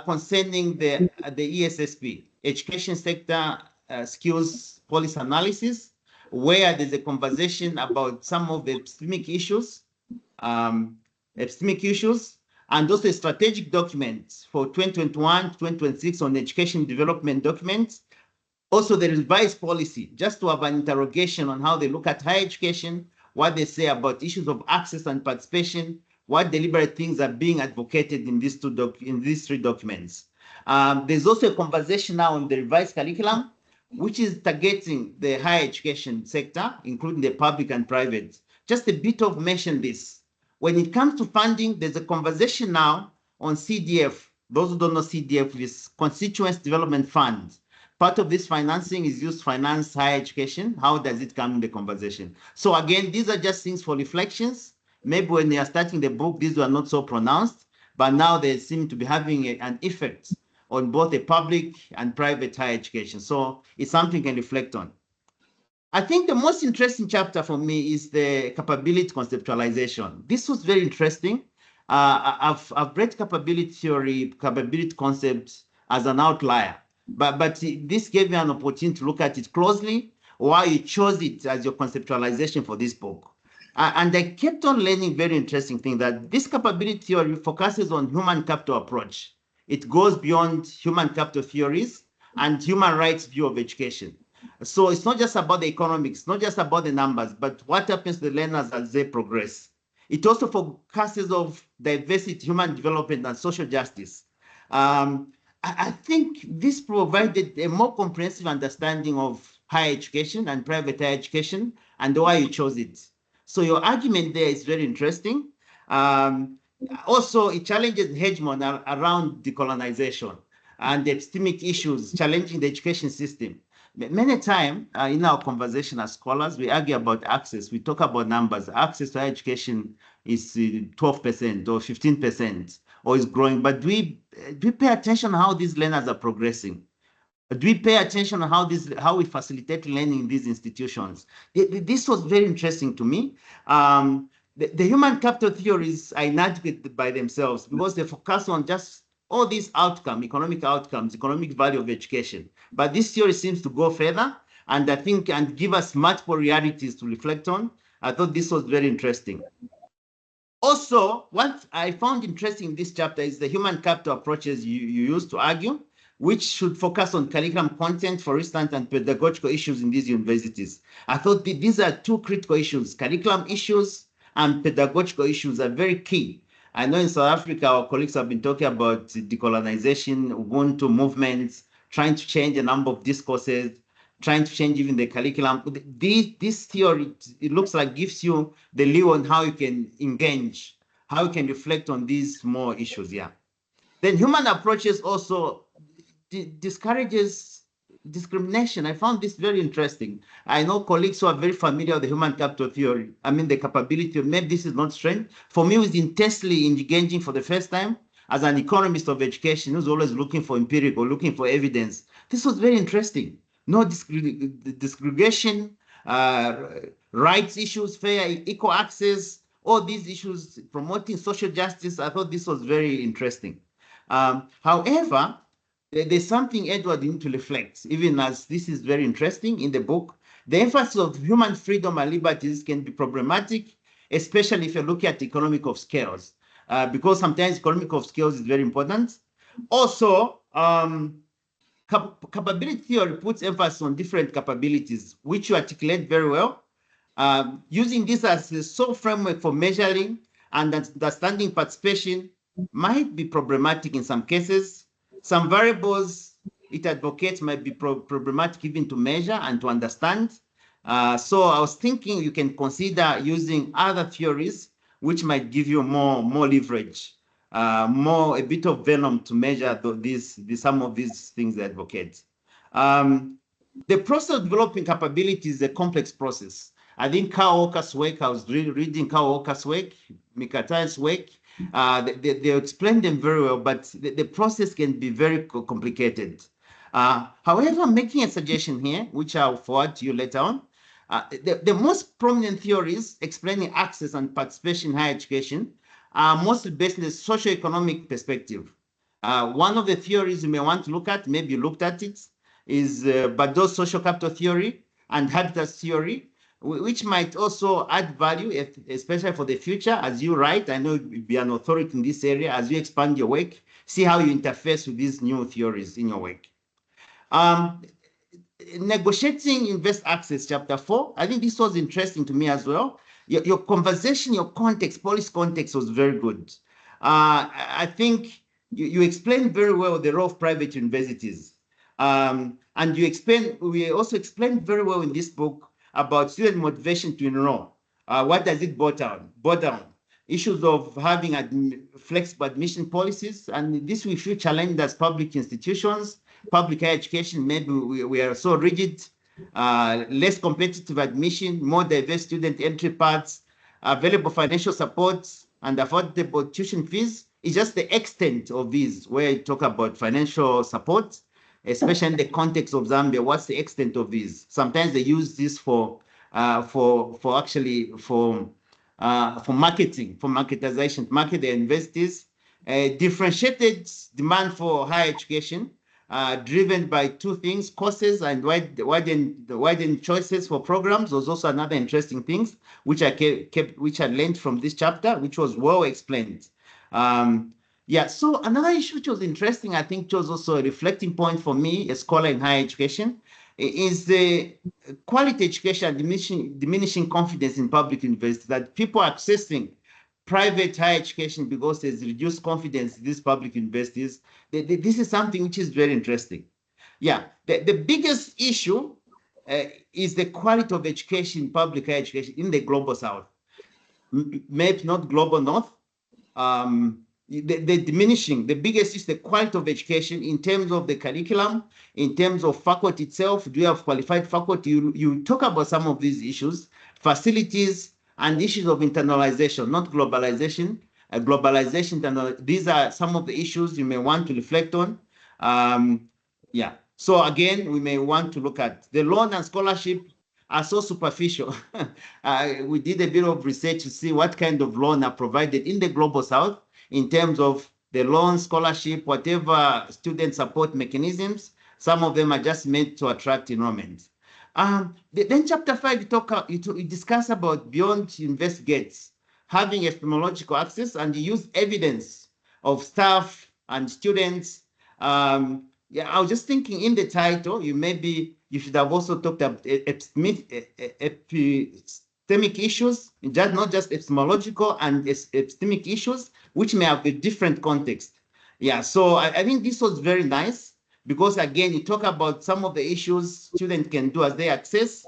concerning the ESSP, Education Sector Skills Policy Analysis, where there's a conversation about some of the epistemic issues, and also a strategic document for 2021, 2026 on education development documents. Also the revised policy, just to have an interrogation on how they look at higher education, what they say about issues of access and participation, what deliberate things are being advocated in these three documents. There's also a conversation now on the revised curriculum, which is targeting the higher education sector, including the public and private. Just a bit of mention this. When it comes to funding, there's a conversation now on CDF. Those who don't know CDF is Constituency Development Fund. Part of this financing is used to finance higher education. How does it come in the conversation? So again, these are just things for reflections. Maybe when they are starting the book, these were not so pronounced, but now they seem to be having an effect on both the public and private higher education. So it's something you can reflect on. I think the most interesting chapter for me is the capability conceptualization. This was very interesting. I've read capability theory, capability concepts as an outlier, but this gave me an opportunity to look at it closely, why you chose it as your conceptualization for this book. And I kept on learning very interesting thing, that this capability theory focuses on human capital approach. It goes beyond human capital theories and human rights view of education. So it's not just about the economics, not just about the numbers, but what happens to the learners as they progress. It also focuses on diversity, human development, and social justice. I think this provided a more comprehensive understanding of higher education and private higher education and why you chose it. So your argument there is very interesting. Also, it challenges hegemony around decolonization. and epistemic issues challenging the education system. Many times in our conversation as scholars, we argue about access. We talk about numbers. Access to higher education is 12% or 15% or is growing. But do we pay attention to how these learners are progressing? Do we pay attention to how we facilitate learning in these institutions? This was very interesting to me. The human capital theories are inadequate by themselves because they focus on just all these outcomes, economic outcomes, economic value of education. But this theory seems to go further and I think and give us multiple realities to reflect on. I thought this was very interesting. Also, what I found interesting in this chapter is the human capital approaches you use to argue, which should focus on curriculum content, for instance, and pedagogical issues in these universities. I thought these are two critical issues. Curriculum issues and pedagogical issues are very key. I know in South Africa, our colleagues have been talking about decolonization, Ubuntu movements, trying to change a number of discourses, trying to change even the curriculum. This theory, it looks like gives you the leeway on how you can engage, how you can reflect on these more issues, yeah. Then human approaches also discourages discrimination. I found this very interesting. I know colleagues who are very familiar with the human capital theory. I mean, the capability of, maybe this is not strength. For me, it was intensely engaging for the first time as an economist of education who's always looking for empirical, looking for evidence. This was very interesting. No discrimination, rights issues, fair, equal access, all these issues, promoting social justice. I thought this was very interesting. However, there's something Edward need to reflect, even as this is very interesting in the book. The emphasis of human freedom and liberties can be problematic, especially if you look at economic of scales, because sometimes economic of scales is very important. Also, capability theory puts emphasis on different capabilities, which you articulate very well. Using this as a sole framework for measuring and understanding participation might be problematic in some cases. Some variables it advocates might be problematic even to measure and to understand. So I was thinking you can consider using other theories which might give you more leverage, a bit of venom to measure some of these things they advocate. The process of developing capability is a complex process. I think Carl Walker's work, I was reading Carl Walker's work, Mikatai's work, they explain them very well, but the process can be very complicated. However, I'm making a suggestion here, which I'll forward to you later on. The most prominent theories explaining access and participation in higher education are mostly based in the socio-economic perspective. One of the theories you may want to look at, maybe you looked at it, is Badeau's social capital theory and habitat theory, which might also add value, especially for the future. As you write, I know you'll be an authority in this area. As you expand your work, see how you interface with these new theories in your work. Negotiating invest access, chapter 4. I think this was interesting to me as well. Your conversation, your context, policy context was very good. I think you explained very well the role of private universities. And we also explained very well in this book about student motivation to enroll. What does it boil down? Issues of having flexible admission policies, and this we feel challenged as public institutions, public higher education. Maybe we are so rigid, less competitive admission, more diverse student entry paths, available financial support, and affordable tuition fees. It's just the extent of these where you talk about financial support, especially in the context of Zambia. What's the extent of these? Sometimes they use this for marketing, for marketization, market their universities. Differentiated demand for higher education, driven by two things: courses and widened choices for programs. Was also another interesting things which I learned from this chapter, which was well explained. Yeah, so another issue which was interesting, I think, was also a reflecting point for me, a scholar in higher education, is the quality education diminishing confidence in public universities, that people are accessing private higher education because there's reduced confidence in these public universities. This is something which is very interesting. Yeah, the biggest issue is the quality of education, public higher education in the global south. Maybe not global north. the diminishing, the biggest is the quality of education in terms of the curriculum, in terms of faculty itself. Do you have qualified faculty? You talk about some of these issues, facilities, and issues of internalization, not globalization. Globalization, these are some of the issues you may want to reflect on. Yeah. So again, we may want to look at the loan and scholarship are so superficial. We did a bit of research to see what kind of loan are provided in the Global South in terms of the loan, scholarship, whatever student support mechanisms. Some of them are just meant to attract enrollment. Then chapter 5, you discuss about beyond investigates, having epistemological access, and you use evidence of staff and students. Yeah, I was just thinking in the title, you should have also talked about epistemic issues, not just epistemological and epistemic issues, which may have a different context. Yeah, so I think this was very nice because, again, you talk about some of the issues students can do as they access,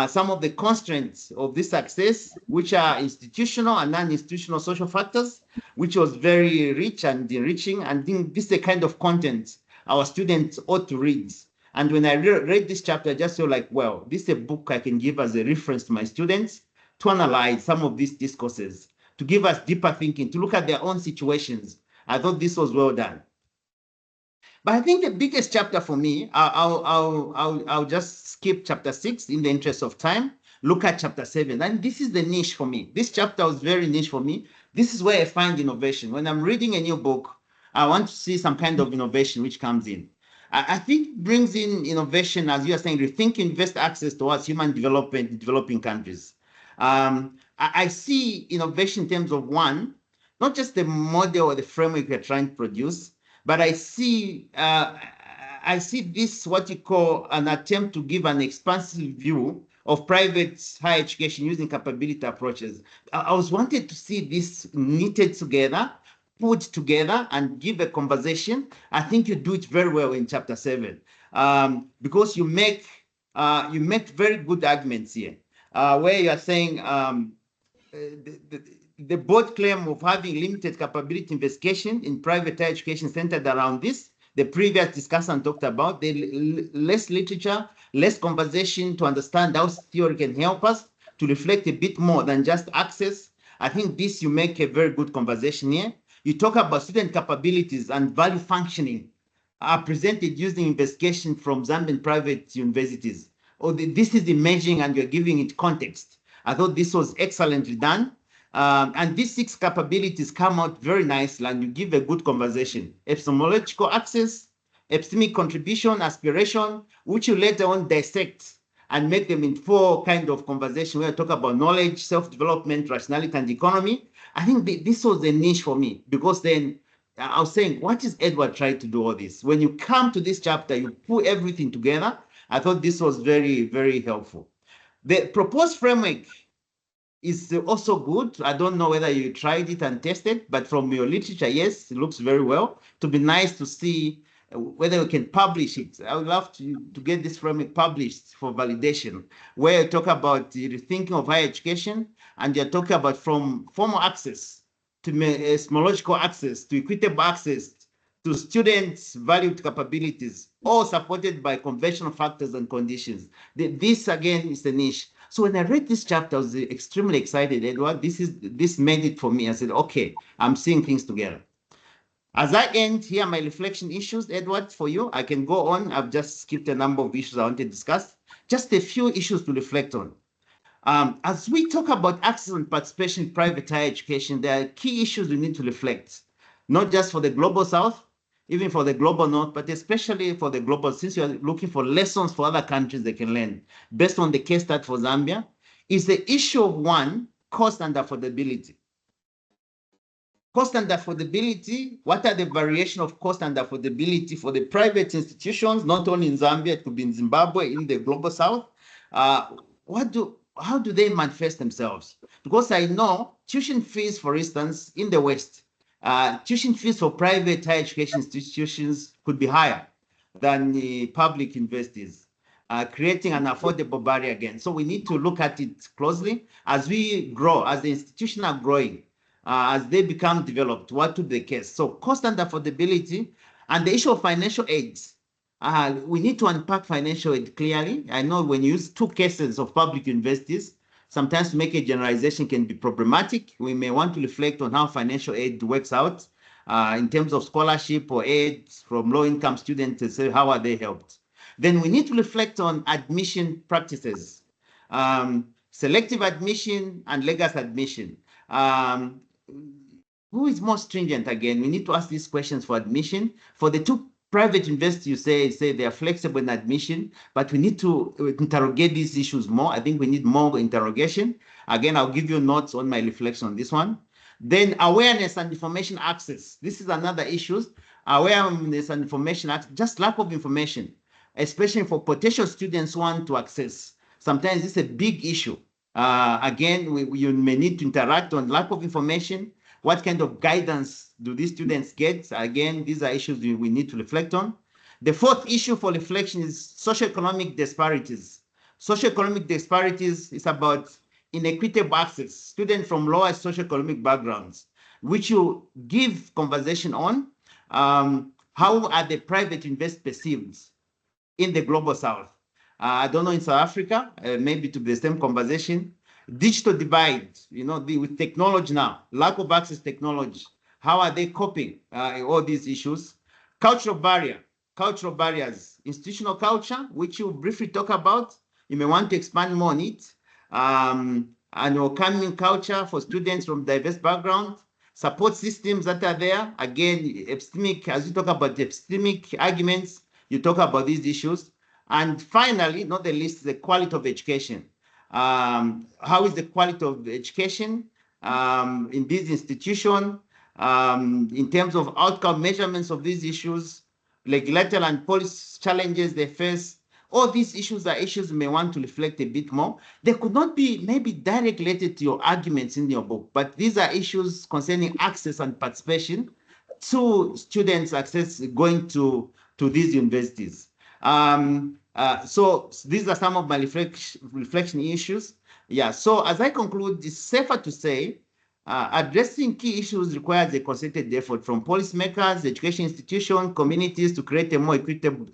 some of the constraints of this access, which are institutional and non-institutional social factors, which was very rich and enriching. And I think this is the kind of content our students ought to read. And when I read this chapter, I just feel like, well, this is a book I can give as a reference to my students to analyze some of these discourses, to give us deeper thinking, to look at their own situations. I thought this was well done. But I think the biggest chapter for me, I'll just skip chapter 6 in the interest of time, look at chapter 7. And this is the niche for me. This chapter was very niche for me. This is where I find innovation. When I'm reading a new book, I want to see some kind of innovation which comes in. I think brings in innovation, as you are saying, rethink invest access towards human development in developing countries. I see innovation in terms of one, not just the model or the framework we're trying to produce, but I see this, what you call an attempt to give an expansive view of private higher education using capability approaches. I was wanted to see this knitted together, put together and give a conversation. I think you do it very well in chapter 7 because you make very good arguments here where you are saying the board claim of having limited capability investigation in private higher education centered around this. The previous discussant talked about the less literature, less conversation to understand how theory can help us to reflect a bit more than just access. I think this, you make a very good conversation here. You talk about student capabilities and value functioning are presented using investigation from Zambian private universities. This is emerging and you're giving it context. I thought this was excellently done. And these 6 capabilities come out very nicely and you give a good conversation. Epistemological access, epistemic contribution, aspiration, which you later on dissect and make them in 4 kind of conversation where I talk about knowledge, self-development, rationality, and economy. I think this was a niche for me because then I was saying, what is Edward trying to do all this? When you come to this chapter, you put everything together. I thought this was very, very helpful. The proposed framework is also good. I don't know whether you tried it and tested, but from your literature, yes, it looks very well. To be nice to see whether we can publish it. I would love to get this framework published for validation, where you talk about the thinking of higher education, and you're talking about from formal access to epistemological access to equitable access to students' valued capabilities, all supported by conventional factors and conditions. This, again, is the niche. So when I read this chapter, I was extremely excited, Edward. This made it for me. I said, okay, I'm seeing things together. As I end here, my reflection issues, Edward, for you, I can go on. I've just skipped a number of issues I want to discuss. Just a few issues to reflect on. As we talk about access and participation in private higher education, there are key issues we need to reflect, not just for the Global South, even for the Global North, but especially for the Global, since you're looking for lessons for other countries they can learn, based on the case study for Zambia, is the issue of one, cost and affordability. Cost and affordability, what are the variation of cost and affordability for the private institutions, not only in Zambia, it could be in Zimbabwe, in the Global South. How do they manifest themselves? Because I know tuition fees, for instance, in the West, tuition fees for private higher education institutions could be higher than the public universities, creating an affordable barrier again. So we need to look at it closely as we grow, as the institutions are growing. as they become developed, what would be the case? So cost and affordability and the issue of financial aid. We need to unpack financial aid clearly. I know when you use two cases of public universities, sometimes to make a generalization can be problematic. We may want to reflect on how financial aid works out in terms of scholarship or aid from low-income students to say how are they helped. Then we need to reflect on admission practices, selective admission and legacy admission. Who is more stringent again? We need to ask these questions for admission. For the two private universities, you say they are flexible in admission, but we need to interrogate these issues more. I think we need more interrogation. Again, I'll give you notes on my reflection on this one. Then awareness and information access. This is another issue. Awareness and information access, just lack of information, especially for potential students who want to access. Sometimes it's a big issue. Again, you may need to interact on lack of information. What kind of guidance do these students get? Again, these are issues we need to reflect on. The fourth issue for reflection is socioeconomic disparities. Socioeconomic disparities is about inequitable access, students from lower socioeconomic backgrounds, which you give conversation on. How are the private universities perceived in the global south? I don't know in South Africa, maybe to be the same conversation. Digital divide, with technology now, lack of access to technology. How are they coping all these issues? Cultural barriers, institutional culture, which you briefly talk about. You may want to expand more on it. And welcoming culture for students from diverse backgrounds, support systems that are there. Again, epistemic, as you talk about the epistemic arguments, you talk about these issues. And finally, not the least, the quality of education. How is the quality of education in this institution in terms of outcome measurements of these issues, regulatory and policy challenges they face? All these issues are issues we may want to reflect a bit more. They could not be maybe directly related to your arguments in your book, but these are issues concerning access and participation to students access going to these universities. So these are some of my reflection issues. Yeah, so as I conclude, it's safer to say addressing key issues requires a concerted effort from policymakers, education institutions, communities to create a more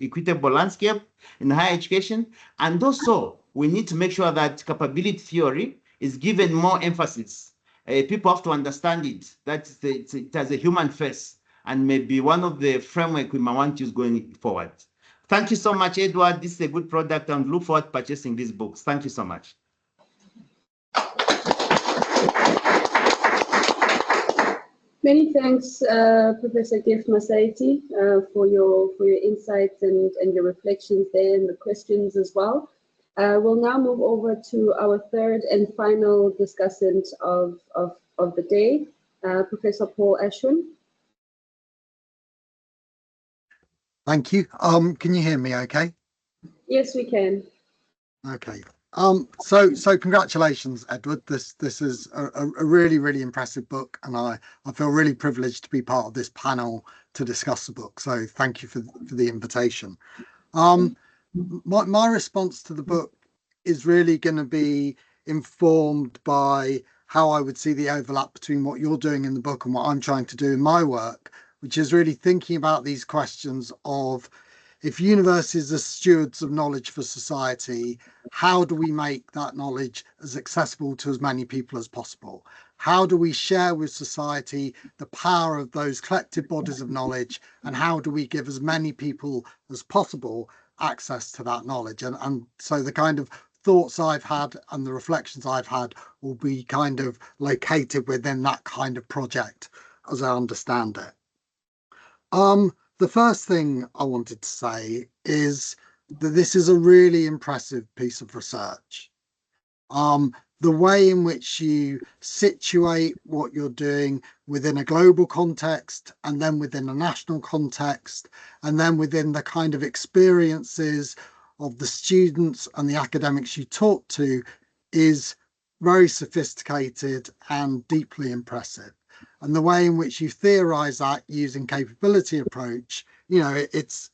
equitable landscape in higher education. And also, we need to make sure that capability theory is given more emphasis. People have to understand it, that it has a human face and maybe one of the framework we might want to use going forward. Thank you so much, Edward. This is a good product and look forward to purchasing these books. Thank you so much. Many thanks, Professor Gift Masaiti, for your insights and your reflections there and the questions as well. We'll now move over to our third and final discussant of the day, Professor Paul Ashwin. Thank you. Can you hear me okay? Yes, we can. Okay. So congratulations, Edward. This is a really, really impressive book, and I feel really privileged to be part of this panel to discuss the book. So thank you for the invitation. My response to the book is really going to be informed by how I would see the overlap between what you're doing in the book and what I'm trying to do in my work, which is really thinking about these questions of, if universities are stewards of knowledge for society, how do we make that knowledge as accessible to as many people as possible? How do we share with society the power of those collective bodies of knowledge, and how do we give as many people as possible access to that knowledge? And so the kind of thoughts I've had and the reflections I've had will be kind of located within that kind of project as I understand it. The first thing I wanted to say is that this is a really impressive piece of research. The way in which you situate what you're doing within a global context, and then within a national context, and then within the kind of experiences of the students and the academics you talk to, is very sophisticated and deeply impressive. And the way in which you theorize that using capability approach, it's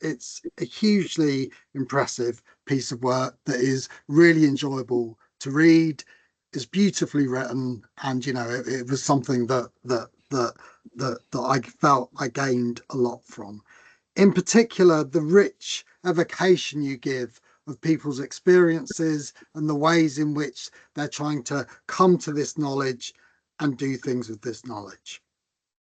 a hugely impressive piece of work that is really enjoyable to read. is beautifully written, and it was something that I felt I gained a lot from. In particular, the rich evocation you give of people's experiences and the ways in which they're trying to come to this knowledge and do things with this knowledge.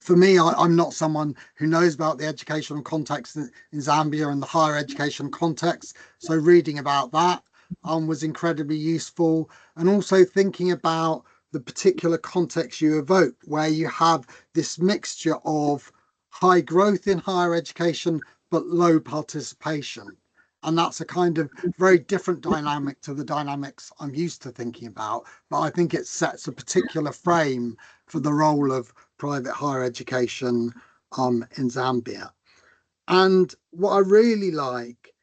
For me, I'm not someone who knows about the educational context in Zambia and the higher education context. So reading about that was incredibly useful. And also thinking about the particular context you evoke, where you have this mixture of high growth in higher education, but low participation. And that's a kind of very different dynamic to the dynamics I'm used to thinking about. But I think it sets a particular frame for the role of private higher education in Zambia. And what I really like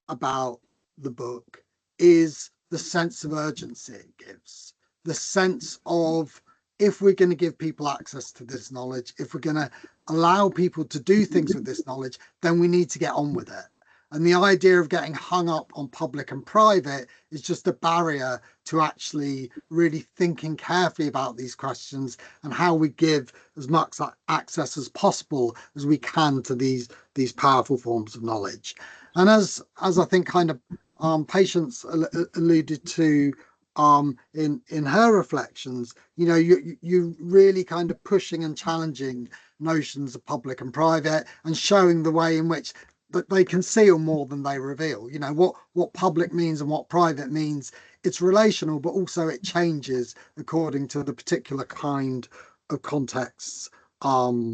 about the book is the sense of urgency it gives, the sense of, if we're going to give people access to this knowledge, if we're going to allow people to do things with this knowledge, then we need to get on with it. And the idea of getting hung up on public and private is just a barrier to actually really thinking carefully about these questions and how we give as much access as possible as we can to these powerful forms of knowledge. And as I think kind of Patience alluded to in her reflections, you really kind of pushing and challenging notions of public and private and showing the way in which that they conceal more than they reveal. What public means and what private means, it's relational, but also it changes according to the particular kind of contexts that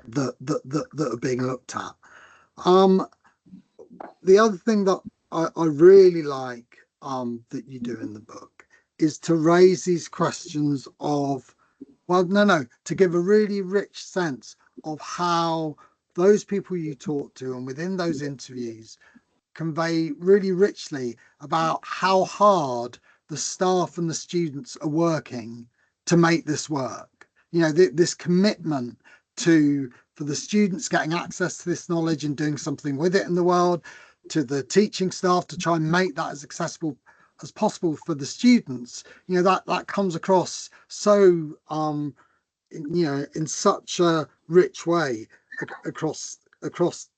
are being looked at. The other thing that I really like that you do in the book is to raise these questions of, to give a really rich sense of how those people you talk to and within those interviews convey really richly about how hard the staff and the students are working to make this work. This commitment for the students getting access to this knowledge and doing something with it in the world, to the teaching staff to try and make that as accessible as possible for the students. That comes across so in such a rich way across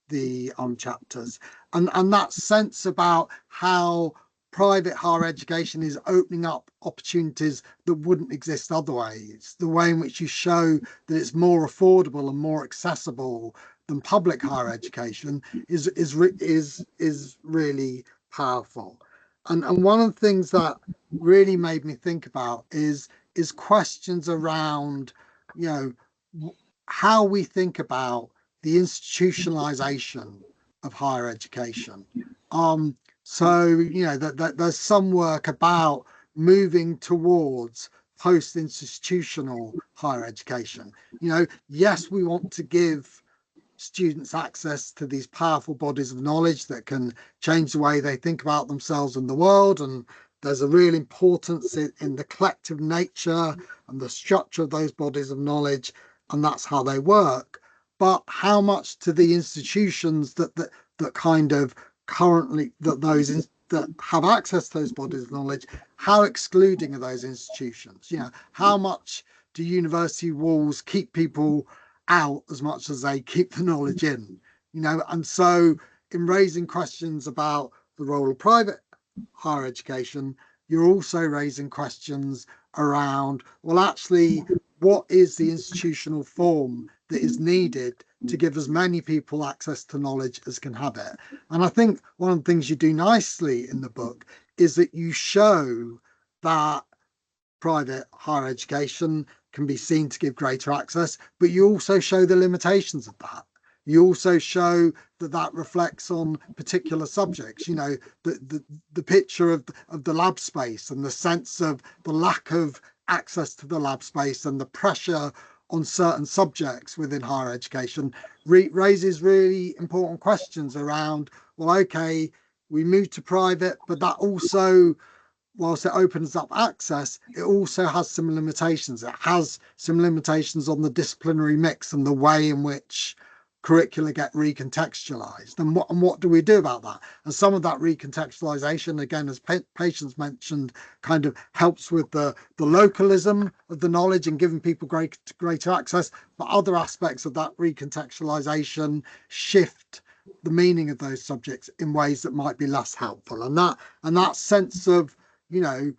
the chapters, and that sense about how private higher education is opening up opportunities that wouldn't exist otherwise, the way in which you show that it's more affordable and more accessible than public higher education is really powerful. And one of the things that really made me think about is questions around how we think about the institutionalization of higher education. There's some work about moving towards post-institutional higher education. Yes, we want to give students access to these powerful bodies of knowledge that can change the way they think about themselves and the world. And there's a real importance in the collective nature and the structure of those bodies of knowledge, and that's how they work. But how much to the institutions that kind of currently that have access to those bodies of knowledge, how excluding are those institutions? How much do university walls keep people out as much as they keep the knowledge in? And so in raising questions about the role of private higher education, you're also raising questions around, well, actually, what is the institutional form that is needed to give as many people access to knowledge as can have it? And I think one of the things you do nicely in the book is that you show that private higher education can be seen to give greater access, but you also show the limitations of that. You also show that reflects on particular subjects, the picture of the lab space and the sense of the lack of access to the lab space and the pressure on certain subjects within higher education raises really important questions around, well, okay, we move to private, but that also, whilst it opens up access, it also has some limitations. It has some limitations on the disciplinary mix and the way in which curricula get recontextualized, and what do we do about that? And some of that recontextualization, again, as Patience mentioned, kind of helps with the localism of the knowledge and giving people greater access, but other aspects of that recontextualization shift the meaning of those subjects in ways that might be less helpful. And that sense of, you know,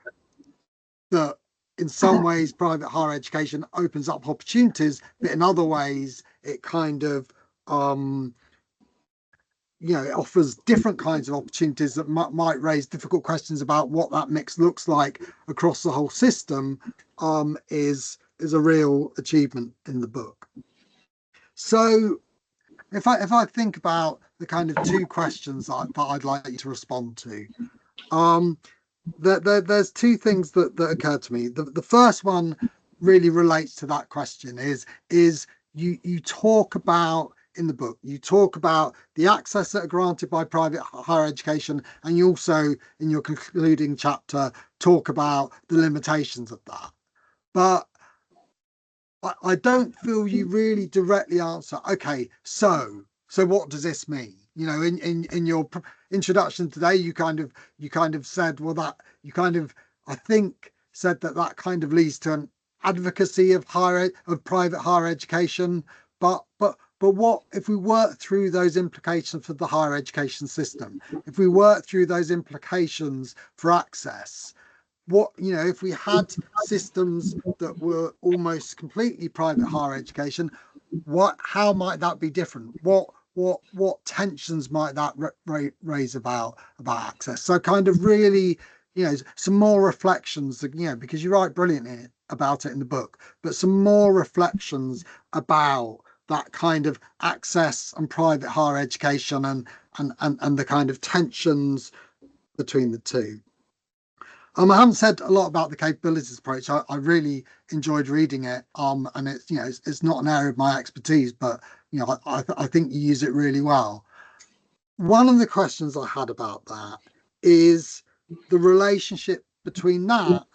that in some ways private higher education opens up opportunities, but in other ways it kind of you know, it offers different kinds of opportunities that might raise difficult questions about what that mix looks like across the whole system, is a real achievement in the book. So if I think about the kind of two questions that I'd like you to respond to, there's two things that occurred to me. The first one really relates to that question, is you talk about, in the book, you talk about the access that are granted by private higher education, and you also, in your concluding chapter, talk about the limitations of that. But I don't feel you really directly answer, okay, so what does this mean? You know, in your introduction today, you kind of said, well, that you kind of, I think, said that kind of leads to an advocacy of private higher education. But what if we work through those implications for the higher education system? If we work through those implications for access, what, you know, if we had systems that were almost completely private higher education, how might that be different? What tensions might that raise about access? So kind of really, you know, some more reflections, you know, because you write brilliantly about it in the book, but some more reflections about that kind of access and private higher education and the kind of tensions between the two. I haven't said a lot about the capabilities approach. I really enjoyed reading it, and it's, you know, it's not an area of my expertise, but you know, I think you use it really well. One of the questions I had about that is the relationship between that,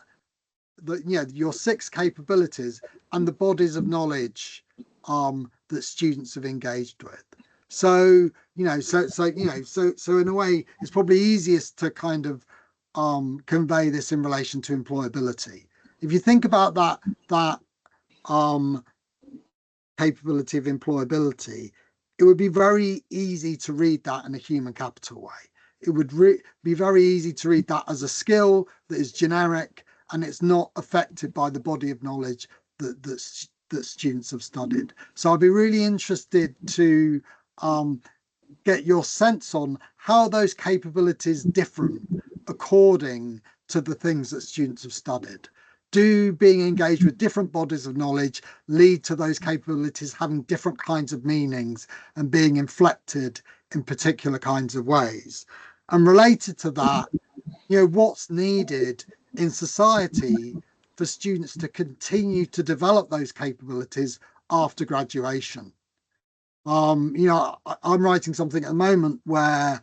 you know, your 6 capabilities and the bodies of knowledge that students have engaged with. So you know, so in a way, it's probably easiest to kind of convey this in relation to employability. If you think about that capability of employability, it would be very easy to read that in a human capital way. It would be very easy to read that as a skill that is generic and it's not affected by the body of knowledge that students have studied. So I'd be really interested to get your sense on how those capabilities differ according to the things that students have studied. Do being engaged with different bodies of knowledge lead to those capabilities having different kinds of meanings and being inflected in particular kinds of ways? And related to that, you know, what's needed in society for students to continue to develop those capabilities after graduation? You know, I'm writing something at the moment where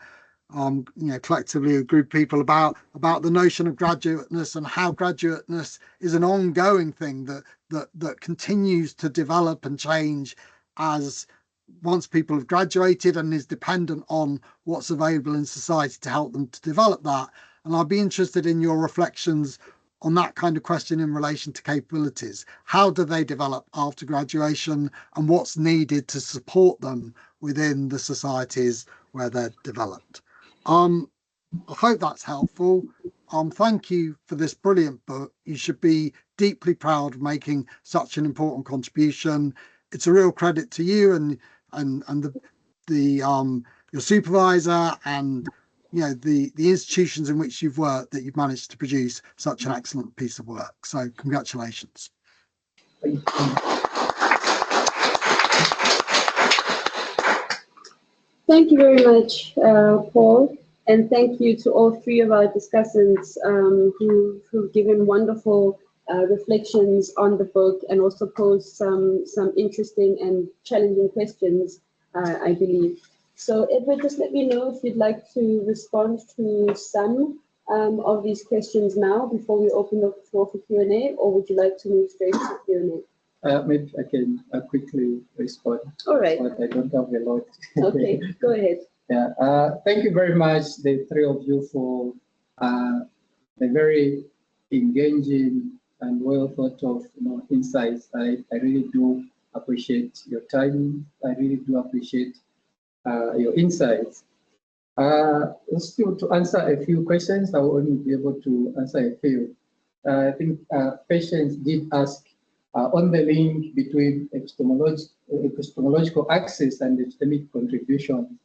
you know, collectively a group of people about the notion of graduateness and how graduateness is an ongoing thing that continues to develop and change as once people have graduated, and is dependent on what's available in society to help them to develop that. And I'd be interested in your reflections on that kind of question in relation to capabilities. How do they develop after graduation, and what's needed to support them within the societies where they're developed? I hope that's helpful. Thank you for this brilliant book. You should be deeply proud of making such an important contribution. It's a real credit to you and your supervisor and, you know, the institutions in which you've worked, that you've managed to produce such an excellent piece of work. So congratulations. Thank you very much, Paul, and thank you to all 3 of our discussants who've given wonderful reflections on the book and also posed some interesting and challenging questions, I believe. So Edward, just let me know if you'd like to respond to some of these questions now before we open up the floor for Q&A, or would you like to move straight to Q&A? maybe I can quickly respond. All right. But I don't have a lot. Okay, go ahead. Yeah. Thank you very much, the three of you, for the very engaging and well thought of insights. I really do appreciate your time. I really do appreciate your insights. Still, to answer a few questions, I will only be able to answer a few. I think Patience did ask on the link between epistemological access and epistemic contribution.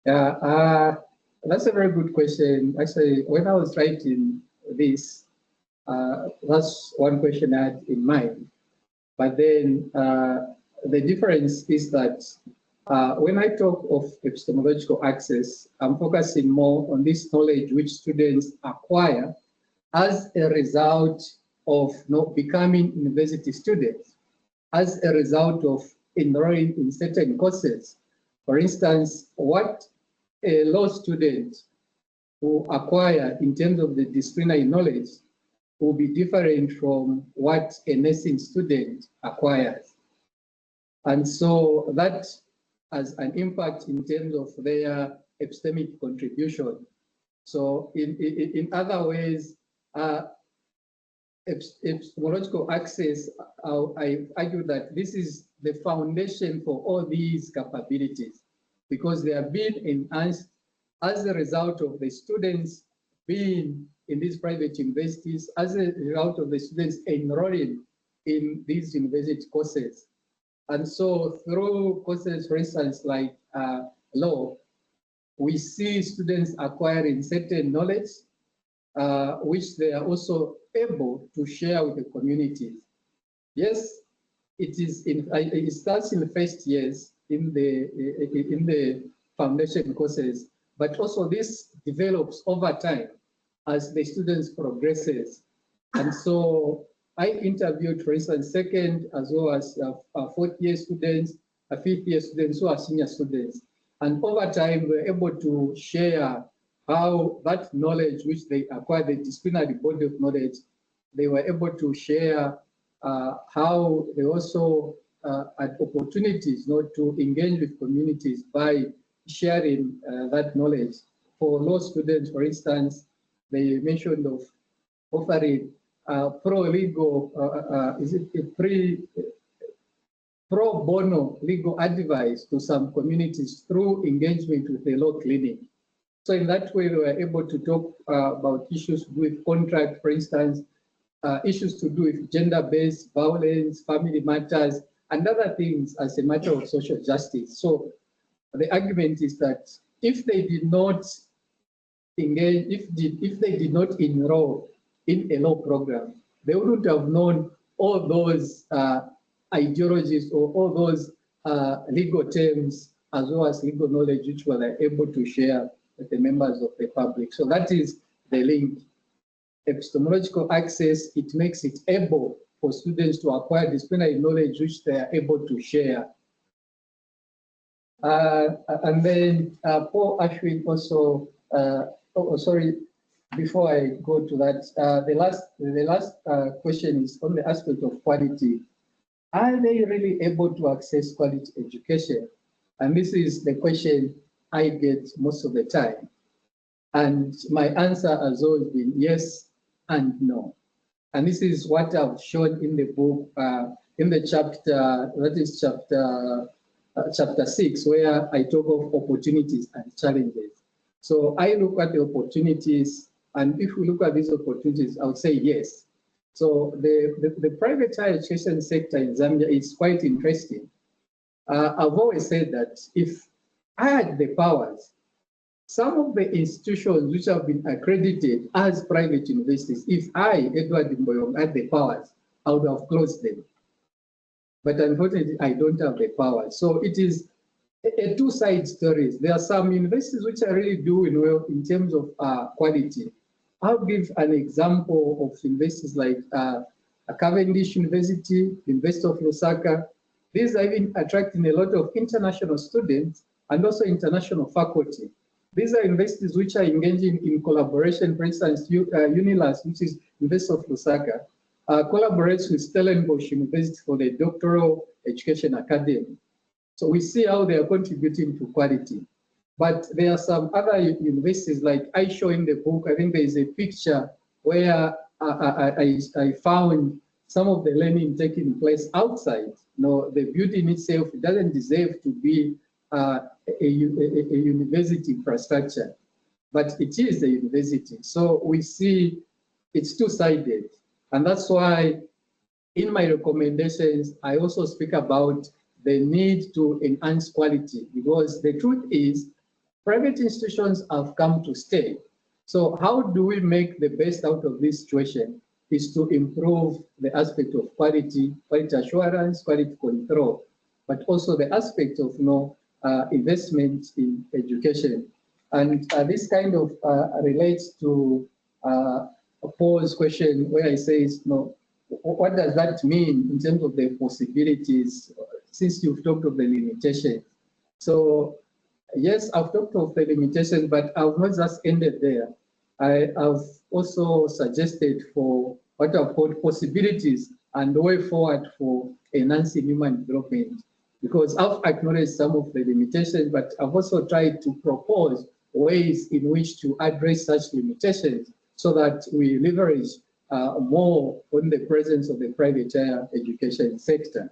That's a very good question. Actually, when I was writing this, that's one question I had in mind. But then the difference is that when I talk of epistemological access, I'm focusing more on this knowledge which students acquire as a result of becoming university students, as a result of enrolling in certain courses. For instance, what a law student who acquire in terms of the disciplinary knowledge will be different from what a nursing student acquires. And so that has an impact in terms of their epistemic contribution. So in other ways, epistemological access, I argue that this is the foundation for all these capabilities, because they have been enhanced as a result of the students being in these private universities, as a result of the students enrolling in these university courses. And so through courses, for instance, like law, we see students acquiring certain knowledge, which they are also able to share with the communities. Yes, it starts in the first years in the foundation courses, but also this develops over time as the students progresses. And so I interviewed, for instance, second as well as fourth year students, fifth year students who are senior students. And over time, we're able to share how that knowledge which they acquired, the disciplinary body of knowledge, they were able to share how they also had opportunities to engage with communities by sharing that knowledge. For law students, for instance, they mentioned of offering pro-legal, pro bono legal advice to some communities through engagement with the law clinic. So in that way, we were able to talk about issues with contract, for instance, issues to do with gender-based violence, family matters, and other things as a matter of social justice. So the argument is that if they did not engage, if they did not enroll in a law program, they wouldn't have known all those ideologies or all those legal terms as well as legal knowledge which we were able to share with the members of the public. So that is the link. Epistemological access, it makes it able for students to acquire disciplinary knowledge which they are able to share. And then Paul Ashwin also, sorry, before I go to that, the last question is on the aspect of quality. Are they really able to access quality education? And this is the question I get most of the time. And my answer has always been yes and no. And this is what I've shown in the book, in the chapter, that is chapter 6, where I talk of opportunities and challenges. So I look at the opportunities, and if we look at these opportunities, I would say yes. So the private higher education sector in Zambia is quite interesting. I've always said that if I had the powers, some of the institutions which have been accredited as private universities, if I, Edward Mboyom, had the powers, I would have closed them. But unfortunately, I don't have the power. So it is a two-sided story. There are some universities which are really doing well in terms of quality. I'll give an example of universities like Cavendish University, University of Lusaka. These are even attracting a lot of international students and also international faculty. These are universities which are engaging in collaboration. For instance, UNILAS, which is University of Lusaka, collaborates with Stellenbosch University for the Doctoral Education Academy. So we see how they are contributing to quality. But there are some other universities, like I show in the book, I think there is a picture where I found some of the learning taking place outside. The building itself doesn't deserve to be a university infrastructure, but it is a university. So we see it's two-sided. And that's why in my recommendations, I also speak about the need to enhance quality, because the truth is private institutions have come to stay. So how do we make the best out of this situation is to improve the aspect of quality, quality assurance, quality control, but also the aspect of investment in education. And this kind of relates to Paul's question where I say, what does that mean in terms of the possibilities, since you've talked of the limitations? So yes, I've talked of the limitations, but I've not just ended there. I have also suggested for what I've called possibilities and the way forward for enhancing human development, because I've acknowledged some of the limitations, but I've also tried to propose ways in which to address such limitations so that we leverage more on the presence of the private higher education sector.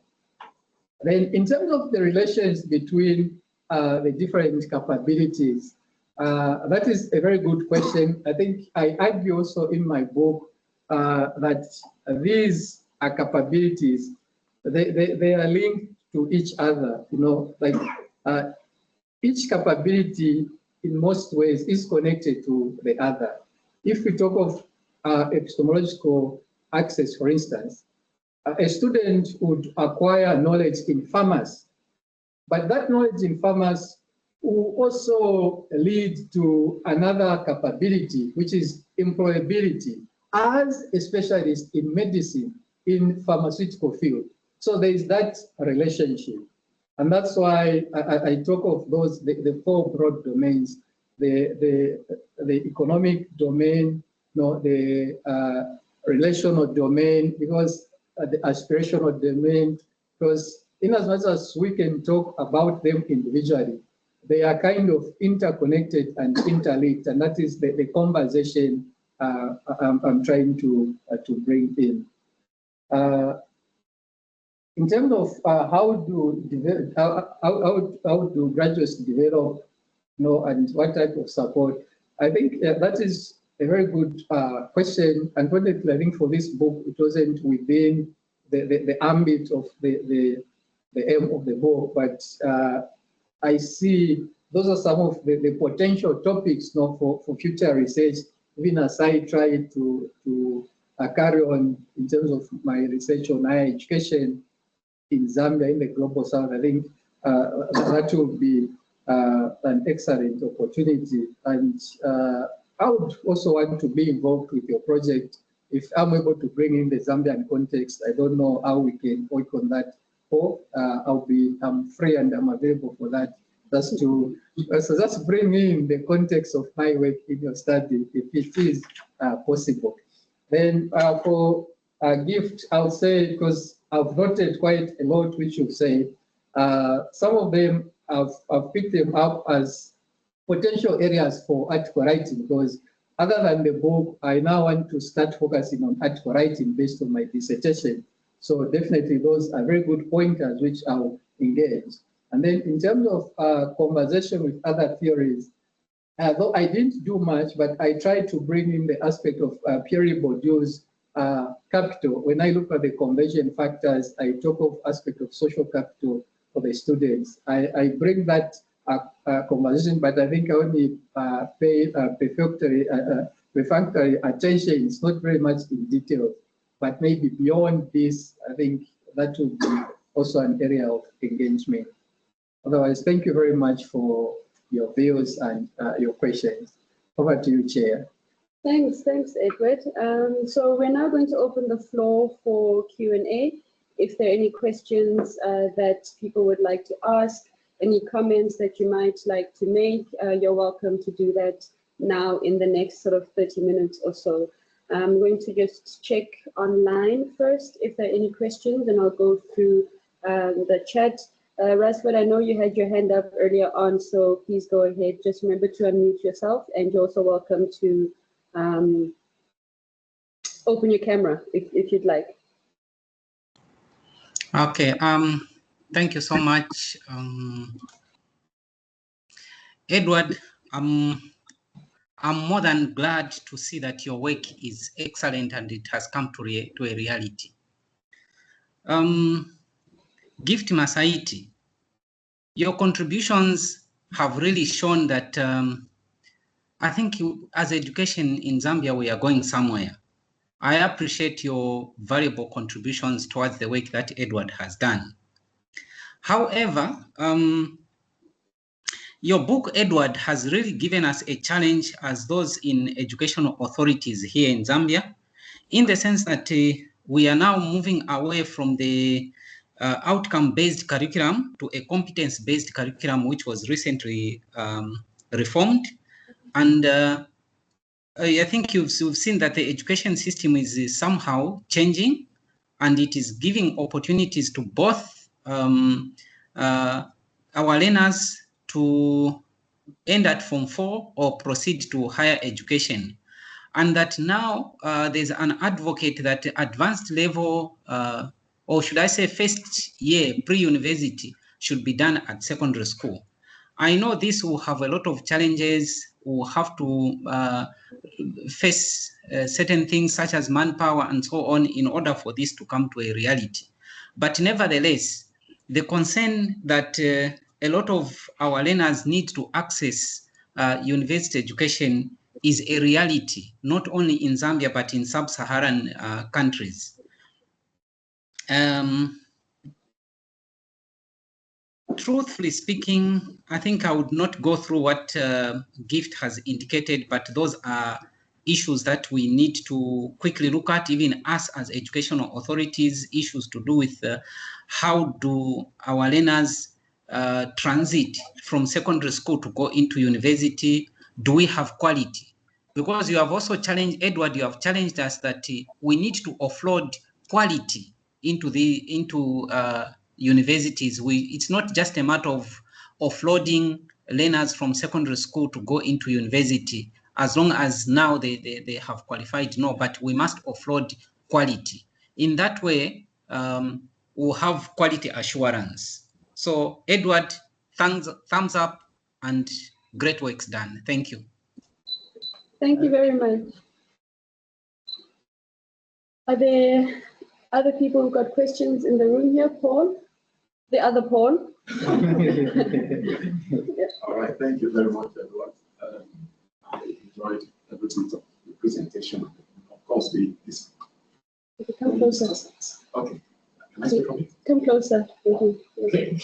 Then in terms of the relations between the different capabilities, that is a very good question. I think I argue also in my book that these capabilities, they are linked to each other, each capability in most ways is connected to the other. If we talk of epistemological access, for instance, a student would acquire knowledge in farmers, but that knowledge in farmers will also lead to another capability, which is employability as a specialist in medicine in pharmaceutical field. So there is that relationship. And that's why I talk of those, the four broad domains, the economic domain, the relational domain, because the aspirational domain, because in as much as we can talk about them individually, they are kind of interconnected and interlinked, and that is the conversation I'm trying to bring in. In terms of how do graduates develop, and what type of support, I think that is a very good question. Unfortunately, I think for this book, it wasn't within the ambit of the aim of the book, but I see those are some of the potential topics for future research, even as I try to carry on in terms of my research on higher education in Zambia, in the Global South. I think that will be an excellent opportunity. And I would also want to be involved with your project. If I'm able to bring in the Zambian context, I don't know how we can work on that. Or I'm free and I'm available for that. Just bring in the context of my work in your study, if it is possible. Then for a gift, I would say, because I've noted quite a lot which you've said, some of them I've picked them up as potential areas for article writing, because other than the book, I now want to start focusing on article writing based on my dissertation. So definitely those are very good pointers which I'll engage. And then in terms of conversation with other theories, though I didn't do much, but I tried to bring in the aspect of Pierre Bourdieu's capital. When I look at the conversion factors, I talk of aspect of social capital for the students. I bring that conversation, but I think I only pay perfunctory attention. It's not very much in detail, but maybe beyond this, I think that would be also an area of engagement. Otherwise, thank you very much for your views and your questions. Over to you, Chair. Thanks, Edward. So we're now going to open the floor for Q&A. If there are any questions that people would like to ask, any comments that you might like to make, you're welcome to do that now in the next sort of 30 minutes or so. I'm going to just check online first if there are any questions, and I'll go through the chat. Rasford, I know you had your hand up earlier on, so please go ahead. Just remember to unmute yourself, and you're also welcome to open your camera if you'd like. Okay, thank you so much. Edward, I'm more than glad to see that your work is excellent and it has come to a reality. Gift Masaiti, your contributions have really shown that I think as education in Zambia, we are going somewhere. I appreciate your valuable contributions towards the work that Edward has done. However, your book, Edward, has really given us a challenge as those in educational authorities here in Zambia, in the sense that we are now moving away from the outcome-based curriculum to a competence-based curriculum, which was recently reformed. And I think you've seen that the education system is somehow changing, and it is giving opportunities to both our learners to end at Form 4 or proceed to higher education. And that now there's an advocate that advanced level, or should I say first year pre-university, should be done at secondary school. I know this will have a lot of challenges. We'll have to face certain things such as manpower and so on in order for this to come to a reality. But nevertheless, the concern that a lot of our learners need to access university education is a reality, not only in Zambia, but in sub-Saharan countries. Truthfully speaking, I think I would not go through what Gift has indicated, but those are issues that we need to quickly look at, even us as educational authorities, issues to do with how do our learners transit from secondary school to go into university. Do we have quality? Because you have also challenged, Edward, you have challenged us that we need to offload quality into universities. It's not just a matter of offloading learners from secondary school to go into university, as long as now they have qualified, no, but we must offload quality. In that way, we'll have quality assurance. So Edward, thumbs up and great works done. Thank you. Thank you very much. Are there other people who got questions in the room here? Paul? The other Paul? Yeah. All right, thank you very much, everyone. I enjoyed every bit of the presentation. Of course, this. Come closer. Okay. Can I speak from it? Come closer. Okay.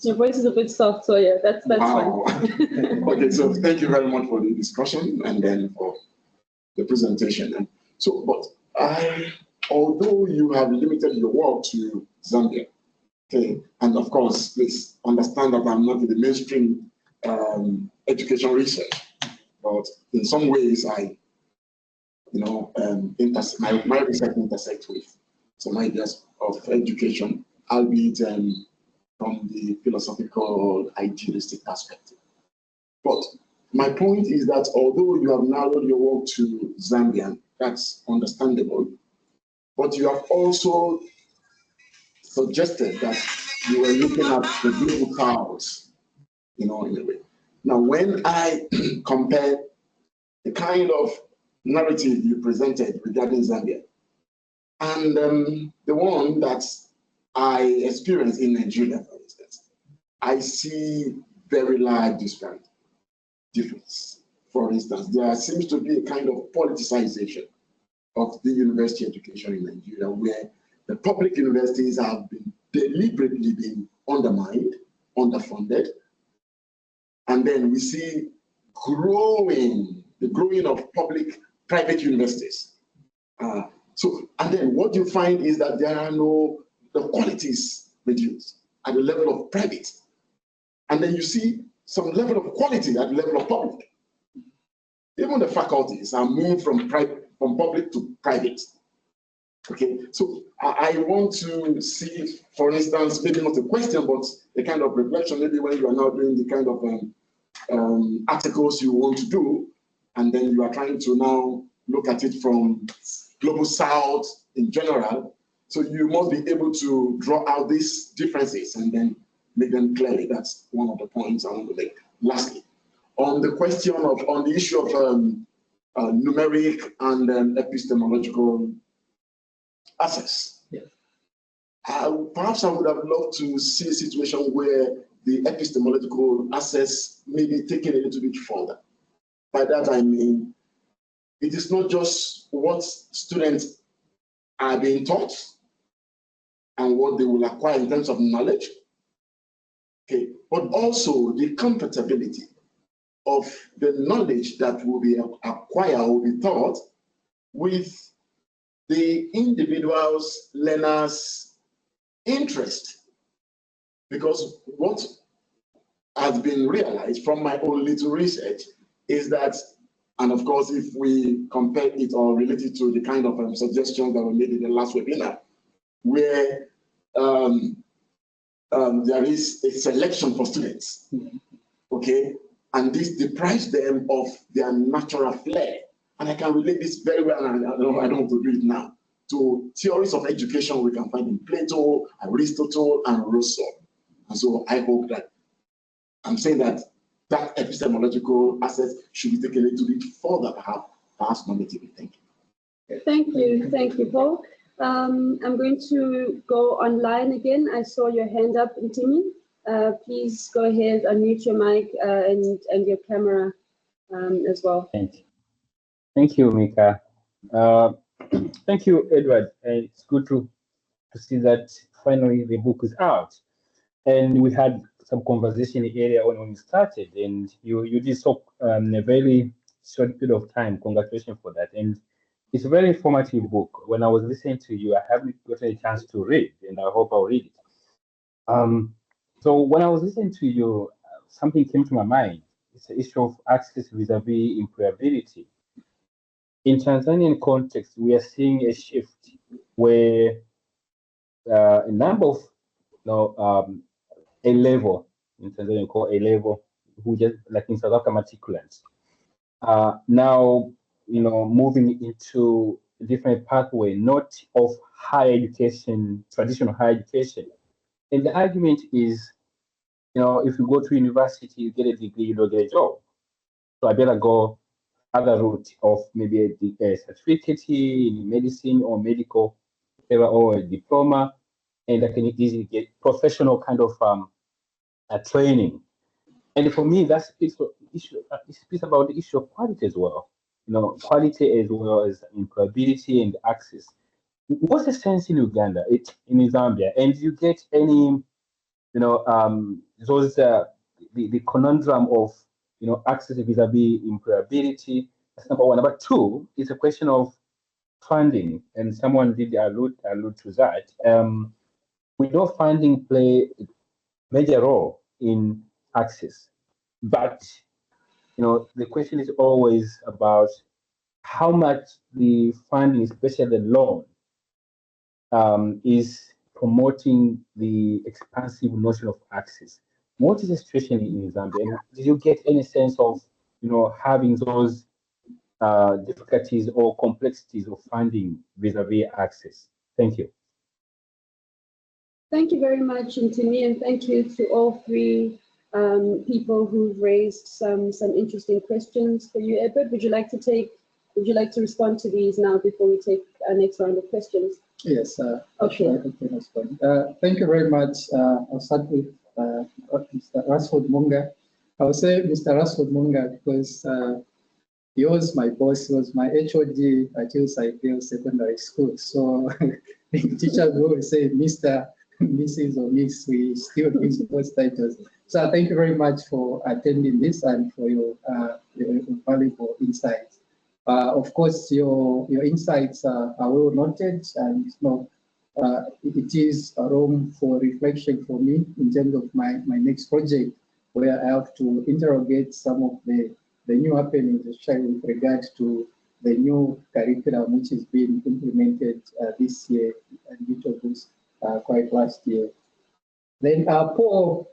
Your voice is a bit soft, so yeah, that's wow. fine. Okay, so thank you very much for the discussion and then for the presentation. And so, but although you have limited your work to Zambia, okay, and of course, please understand that I'm not in the mainstream education research, but in some ways my research intersects with some ideas of education, albeit from the philosophical, idealistic perspective. But my point is that although you have narrowed your work to Zambia, that's understandable, but you have also suggested that you were looking at the global powers, in a way. Now, when I compare the kind of narrative you presented regarding Zambia and the one that I experienced in Nigeria, for instance, I see very large difference. For instance, there seems to be a kind of politicization of the university education in Nigeria, where the public universities have been deliberately being undermined, underfunded, and then we see the growing of private universities. And then what you find is that the quality is reduced at the level of private, and then you see some level of quality at the level of public. even the faculties are moved from public to private. Okay, so I want to see, for instance, maybe not a question, but a kind of reflection, maybe when you are now doing the kind of articles you want to do, and then you are trying to now look at it from Global South in general. So you must be able to draw out these differences and then make them clearly. That's one of the points I want to make. Lastly, on the question of, on the issue of numeric and epistemological access. Yes. Perhaps I would have loved to see a situation where the epistemological access may be taken a little bit further. By that I mean, it is not just what students are being taught and what they will acquire in terms of knowledge, okay, but also the compatibility of the knowledge that will be acquired or be taught with the individual's learner's interest. Because what has been realized from my own little research is that, and of course, if we compare it or relate it to the kind of suggestions that were made in the last webinar, where there is a selection for students, okay, and this deprives them of their natural flair. And I can relate this very well, and I don't want to do it now, to theories of education we can find in Plato, Aristotle, and Rousseau. And so I hope that, I'm saying that that epistemological access should be taken a little bit further, perhaps normatively. Thank you. Thank you, Paul. I'm going to go online again. I saw your hand up, Ntimi. Please go ahead, unmute your mic and your camera as well. Thank you, Mika. Thank you, Edward. It's good to see that finally the book is out. And we had some conversation earlier on when we started, and you did so in a very short period of time. Congratulations for that. And it's a very informative book. When I was listening to you, I haven't gotten a chance to read, and I hope I'll read it. So when I was listening to you, something came to my mind. It's the issue of access vis-a-vis employability. In Tanzanian context, we are seeing a shift where a number of A-level, in Tanzania called A-level, who just like in South Africa matriculants, now moving into a different pathway, not of higher education, traditional higher education. And the argument is, if you go to university, you get a degree, you don't get a job. So I better go other route of maybe a certificate in medicine or medical, or a diploma, and I can easily get professional kind of training. And for me, that speaks about the issue of quality as well. Quality as well as employability and access. What's the sense in Uganda, in Zambia, and do you get any, those the conundrum of access vis-a-vis employability? That's number one. Number two is a question of funding, and someone did allude to that. We know funding play a major role in access, but the question is always about how much the funding, especially the loan, is promoting the expansive notion of access. What is the situation in Zambia? And did you get any sense of having those difficulties or complexities of funding vis-a-vis access? Thank you. Thank you very much, Ntimi, and thank you to all three people who've raised some interesting questions for you. Edward, would you like to respond to these now before we take our next round of questions? Yes, okay. I can respond. Thank you very much. I'll start with Mr. Rashford Munga. I will say Mr. Rashford Munga because he was my boss. He was my HOD at Hillside Secondary School. So teachers always say Mr., Mrs. or Miss. We still use those titles. So thank you very much for attending this and for your valuable insights. Of course, your insights are well noted, and it is a room for reflection for me in terms of my next project, where I have to interrogate some of the the new happenings, especially with regard to the new curriculum which is being implemented this year, and which was quite last year. Then Paul,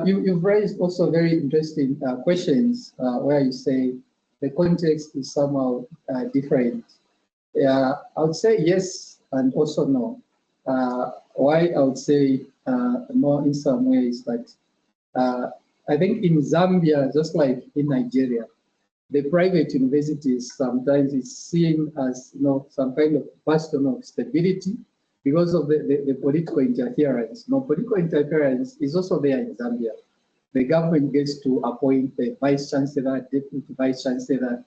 you've raised also very interesting questions where you say the context is somehow different. I would say yes and also no. Why I would say no in some ways, but I think in Zambia, just like in Nigeria, the private universities sometimes is seen as some kind of bastion of stability because of the political interference. Political interference is also there in Zambia. The government gets to appoint the vice chancellor, deputy vice chancellor.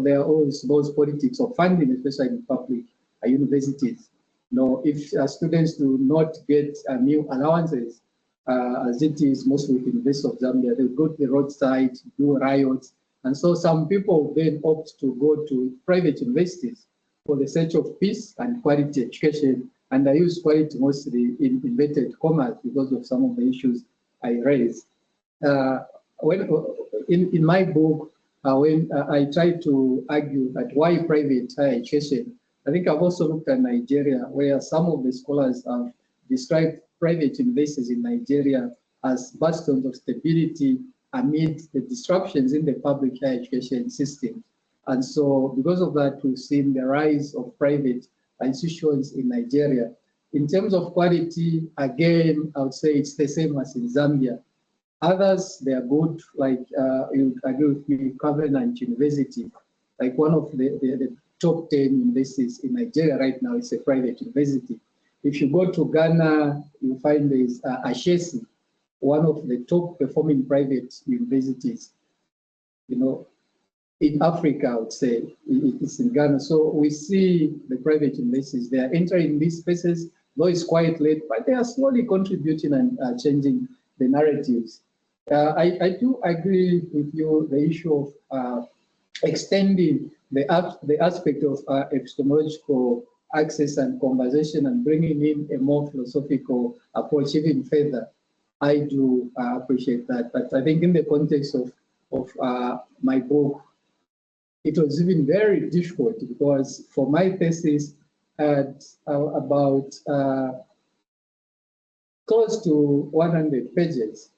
There are always those politics of funding, especially in public universities. If students do not get new allowances, as it is mostly with the University of Zambia, they go to the roadside, do riots. And so some people then opt to go to private universities for the sake of peace and quality education. And I use quality mostly in inverted commas because of some of the issues I raised. In my book, when I try to argue that why private higher education, I think I've also looked at Nigeria, where some of the scholars have described private universities in Nigeria as bastions of stability amid the disruptions in the public higher education system. And so because of that, we've seen the rise of private institutions in Nigeria. In terms of quality, again, I would say it's the same as in Zambia. Others, they are good, like you agree with me, Covenant University, like one of the top 10 universities in Nigeria right now is a private university. If you go to Ghana, you find there's SARChI-HEHD, one of the top performing private universities, in Africa, I would say, it's in Ghana. So we see the private universities, they are entering these spaces, though it's quite late, but they are slowly contributing and changing the narratives. I do agree with you, the issue of extending the aspect of epistemological access and conversation and bringing in a more philosophical approach even further. I do appreciate that, but I think in the context of my book, it was even very difficult because for my thesis at about close to 100 pages,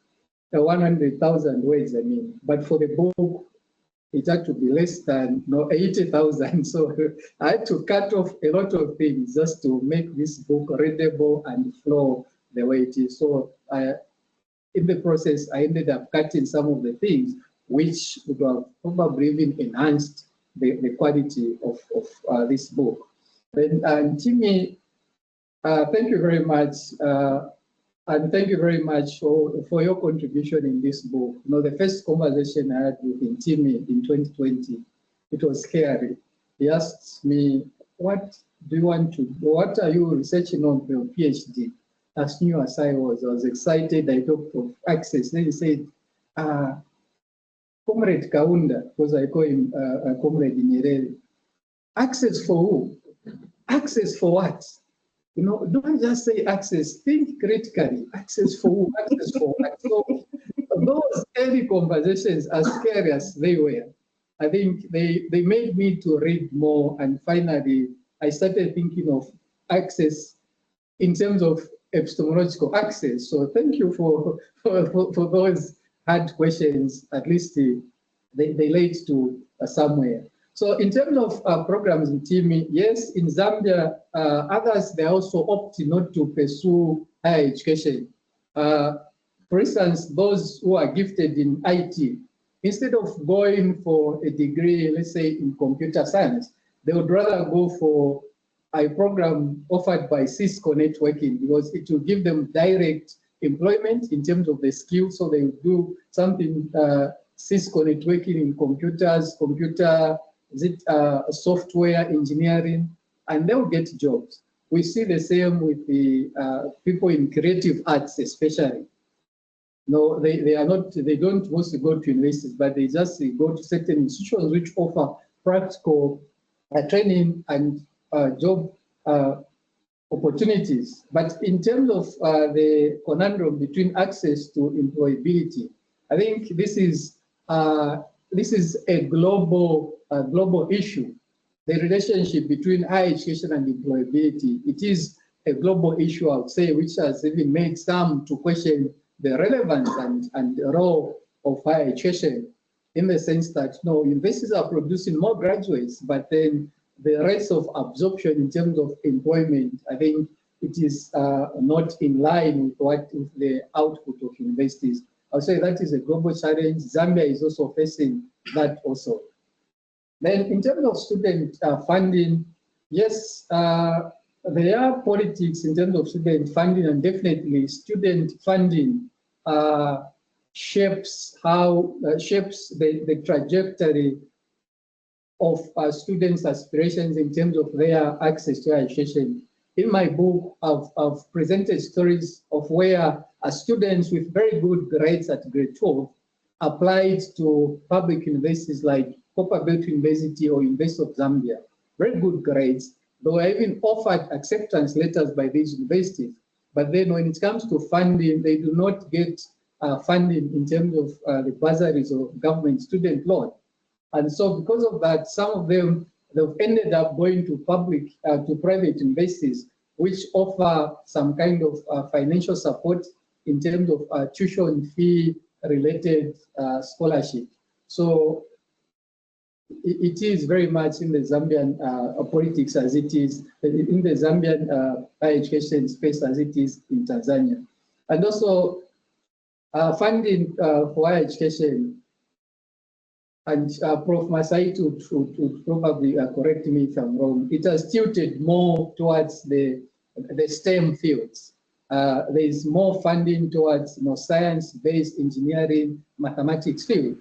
100,000 words, I mean, but for the book, it had to be less than 80,000. So I had to cut off a lot of things just to make this book readable and flow the way it is. So in the process, I ended up cutting some of the things which would have probably even enhanced the quality of this book. And Timmy, thank you very much. And thank you very much for your contribution in this book. The first conversation I had with Timmy in 2020, it was scary. He asked me, what do you want to do? What are you researching on for your PhD? As new as I was excited. I talked of access. Then he said, Comrade Kaunda, because I call him Comrade Nyerere. Access for who? Access for what? Don't just say access, think critically. Access for who? Access for what? So those early conversations, as scary as they were, I think they made me to read more. And finally, I started thinking of access in terms of epistemological access. So thank you for those hard questions. At least they lead to somewhere. So in terms of programs in Timmy, yes, in Zambia, others, they also opt not to pursue higher education. For instance, those who are gifted in IT, instead of going for a degree, let's say in computer science, they would rather go for a program offered by Cisco networking because it will give them direct employment in terms of the skills. So they will do something Cisco networking in computers, software engineering, and they will get jobs. We see the same with the people in creative arts, especially. No, they don't mostly go to universities, but they just go to certain institutions which offer practical training and job opportunities. But in terms of the conundrum between access to employability, I think this is this is a global issue. The relationship between higher education and employability, it is a global issue, I would say, which has even made some to question the relevance and the role of higher education, in the sense that universities are producing more graduates, but then the rates of absorption in terms of employment, I think it is not in line with what is the output of universities. I'll say that is a global challenge. Zambia is also facing that also. Then in terms of student funding, yes, there are politics in terms of student funding, and definitely student funding shapes the trajectory of students' aspirations in terms of their access to education. In my book, I've presented stories of where students with very good grades at grade 12 applied to public universities like Copperbelt University or University of Zambia. Very good grades. They were even offered acceptance letters by these universities. But then when it comes to funding, they do not get funding in terms of the bursaries or government student loan. And so because of that, some of them, they've ended up going to private universities, which offer some kind of financial support in terms of tuition fee related scholarship. So it is very much in the Zambian politics as it is, in the Zambian higher education space as it is in Tanzania. And also funding for higher education, and Prof. Masai would probably correct me if I'm wrong, it has tilted more towards the STEM fields. There is more funding towards science-based engineering, mathematics field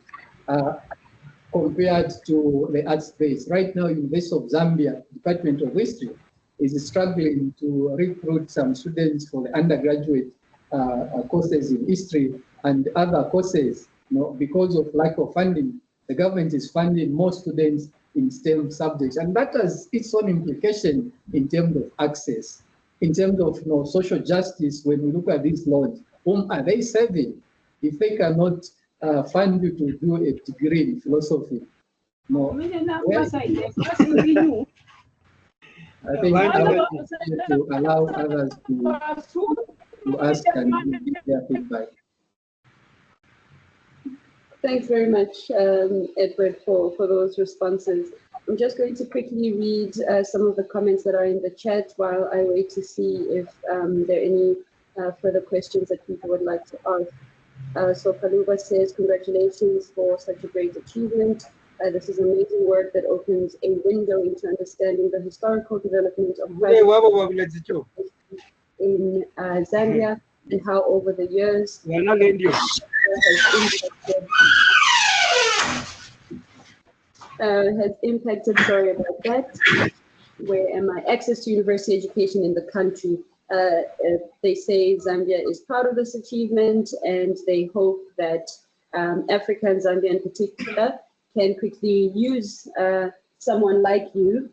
compared to the arts-based. Right now, University of Zambia, Department of History, is struggling to recruit some students for the undergraduate courses in history and other courses, because of lack of funding. The government is funding more students in STEM subjects, and that has its own implication in terms of access, in terms of social justice. When we look at these loans, whom are they serving if they cannot fund you to do a degree in philosophy? No. I think I would to allow others to ask and give their feedback. Thanks very much, Edward, for those responses. I'm just going to quickly read some of the comments that are in the chat while I wait to see if there are any further questions that people would like to ask. So Kaluba says, congratulations for such a great achievement. This is amazing work that opens a window into understanding the historical development of in Zambia and how over the years has impacted, sorry about that, where am I? Access to university education in the country. They say Zambia is proud of this achievement, and they hope that Africa and Zambia in particular can quickly use someone like you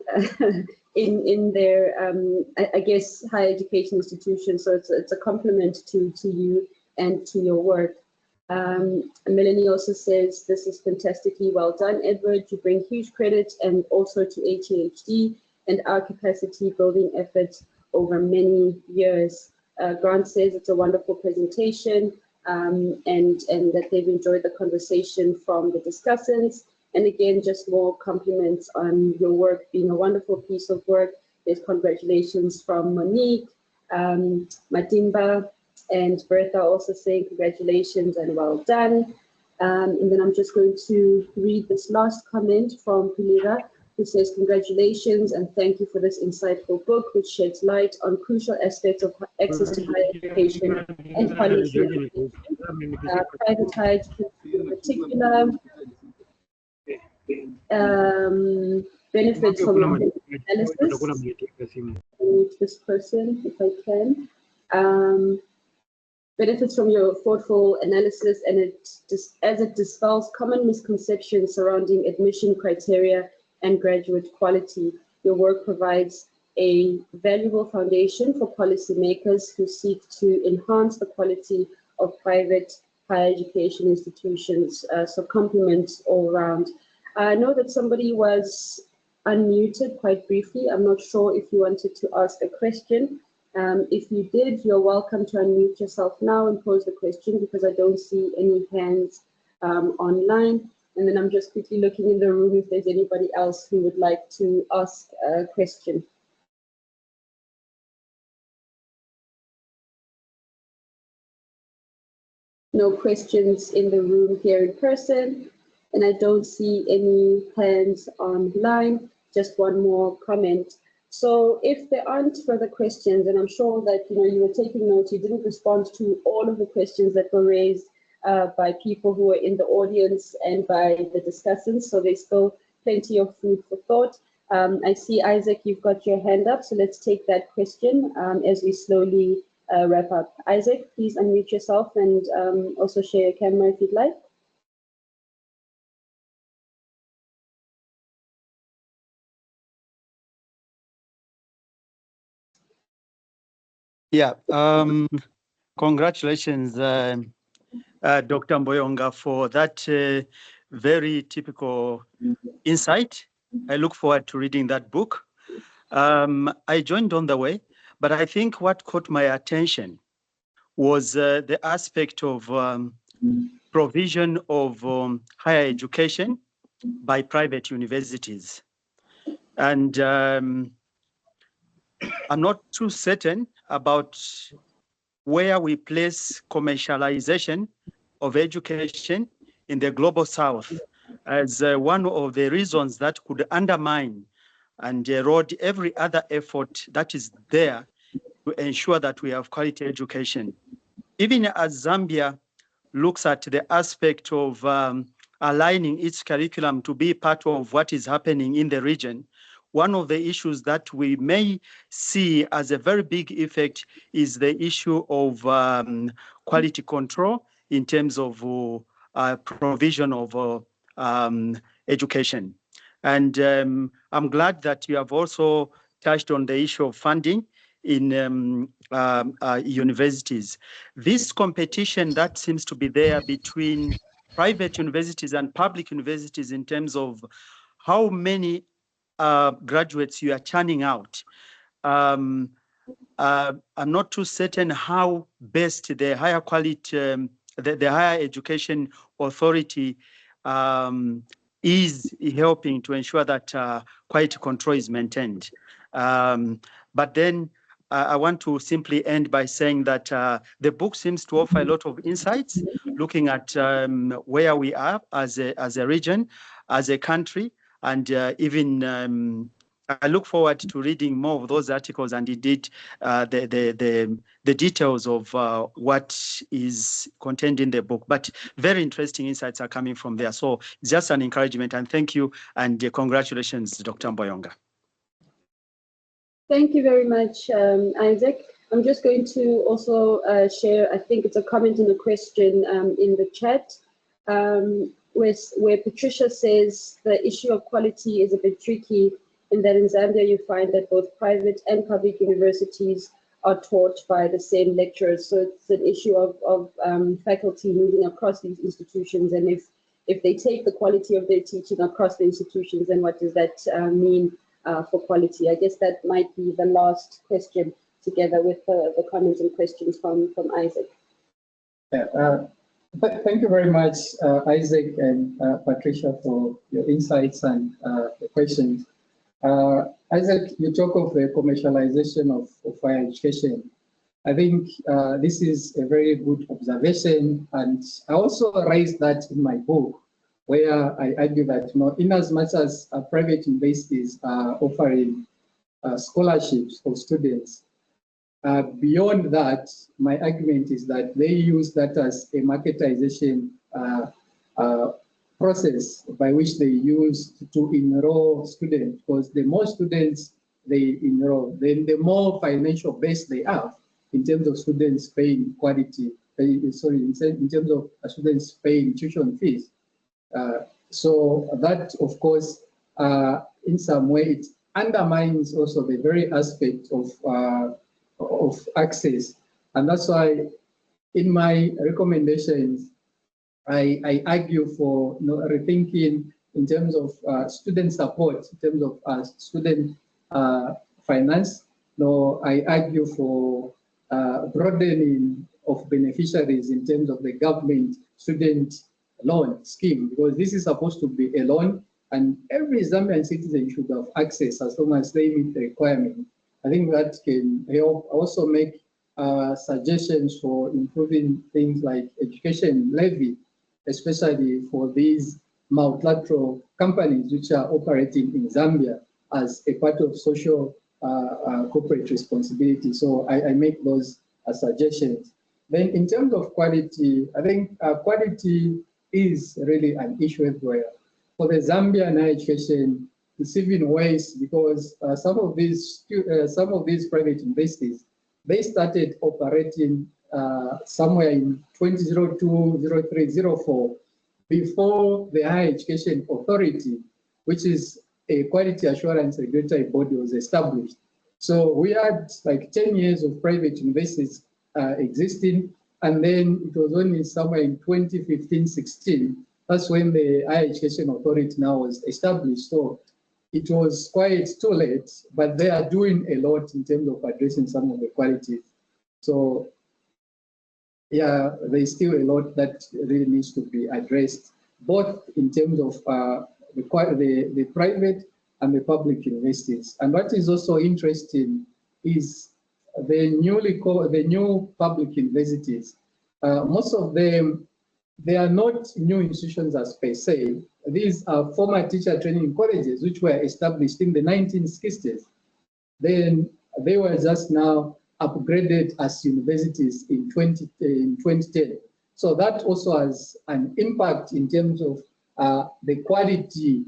in their, I guess, higher education institutions. So it's a compliment to you and to your work. Melanie also says, this is fantastically well done, Edward. You bring huge credit and also to SARChi-HEHD and our capacity building efforts over many years. Grant says it's a wonderful presentation and that they've enjoyed the conversation from the discussants. And again, just more compliments on your work being a wonderful piece of work. There's congratulations from Monique, Matimba, and Bertha also saying congratulations and well done. And then I'm just going to read this last comment from Pulira, who says congratulations and thank you for this insightful book, which sheds light on crucial aspects of access to higher education and policy. Private higher education in particular, benefits from analysis. This person, if I can. Benefits from your thoughtful analysis, and as it dispels common misconceptions surrounding admission criteria and graduate quality. Your work provides a valuable foundation for policymakers who seek to enhance the quality of private higher education institutions. So compliments all around. I know that somebody was unmuted quite briefly. I'm not sure if you wanted to ask a question. If you did, you're welcome to unmute yourself now and pose the question, because I don't see any hands online. And then I'm just quickly looking in the room if there's anybody else who would like to ask a question. No questions in the room here in person, and I don't see any hands online. Just one more comment. So if there aren't further questions, and I'm sure that you were taking notes, you didn't respond to all of the questions that were raised by people who were in the audience and by the discussants, so there's still plenty of food for thought. I see, Isaac, you've got your hand up, so let's take that question as we slowly wrap up. Isaac, please unmute yourself and also share your camera if you'd like. Yeah, congratulations, Dr. Mboyonga, for that very typical insight. I look forward to reading that book. I joined on the way, but I think what caught my attention was the aspect of provision of higher education by private universities. And I'm not too certain about where we place commercialization of education in the global south as one of the reasons that could undermine and erode every other effort that is there to ensure that we have quality education. Even as Zambia looks at the aspect of aligning its curriculum to be part of what is happening in the region, one of the issues that we may see as a very big effect is the issue of quality control in terms of provision of education. And I'm glad that you have also touched on the issue of funding in universities. This competition that seems to be there between private universities and public universities in terms of how many graduates you are churning out. I'm not too certain how best the higher quality, the higher education authority is helping to ensure that quality control is maintained. But then I want to simply end by saying that the book seems to offer a lot of insights, looking at where we are as a region, as a country, and even I look forward to reading more of those articles and indeed the details of what is contained in the book. But very interesting insights are coming from there. So it's just an encouragement, and thank you, and congratulations, Dr. Mboyonga. Thank you very much, Isaac. I'm just going to also share, I think it's a comment and a question in the chat, where Patricia says the issue of quality is a bit tricky in that in Zambia you find that both private and public universities are taught by the same lecturers. So it's an issue of faculty moving across these institutions, and if they take the quality of their teaching across the institutions, then what does that mean for quality? I guess that might be the last question, together with the comments and questions from Isaac. Yeah, thank you very much, Isaac and Patricia, for your insights and the questions. Isaac, you talk of the commercialization of higher education. I think this is a very good observation, and I also raised that in my book, where I argue that in as much as private universities are offering scholarships for students, beyond that, my argument is that they use that as a marketization process by which they use to enroll students, because the more students they enroll, then the more financial base they have in terms of students paying in terms of students paying tuition fees. So that, of course, in some way, it undermines also the very aspect of access. And that's why in my recommendations, I argue for rethinking in terms of student support, in terms of student finance. I argue for broadening of beneficiaries in terms of the government student loan scheme, because this is supposed to be a loan and every Zambian citizen should have access as long as they meet the requirement. I think that can help. Also make suggestions for improving things like education levy, especially for these multilateral companies which are operating in Zambia as a part of social corporate responsibility. So I make those suggestions. Then in terms of quality, I think quality is really an issue everywhere. For the Zambian higher education, it's even worse because some of these private universities, they started operating somewhere in 2002, 03, 04, before the Higher Education Authority, which is a quality assurance regulatory body, was established. So we had like 10 years of private universities existing, and then it was only somewhere in 2015, 16, that's when the Higher Education Authority now was established. So it was quite too late, but they are doing a lot in terms of addressing some of the qualities. So yeah, there's still a lot that really needs to be addressed, both in terms of the private and the public universities. And what is also interesting is the new public universities. Most of them, they are not new institutions as per se. These are former teacher training colleges which were established in the 1960s. Then they were just now upgraded as universities in 2010. So that also has an impact in terms of the quality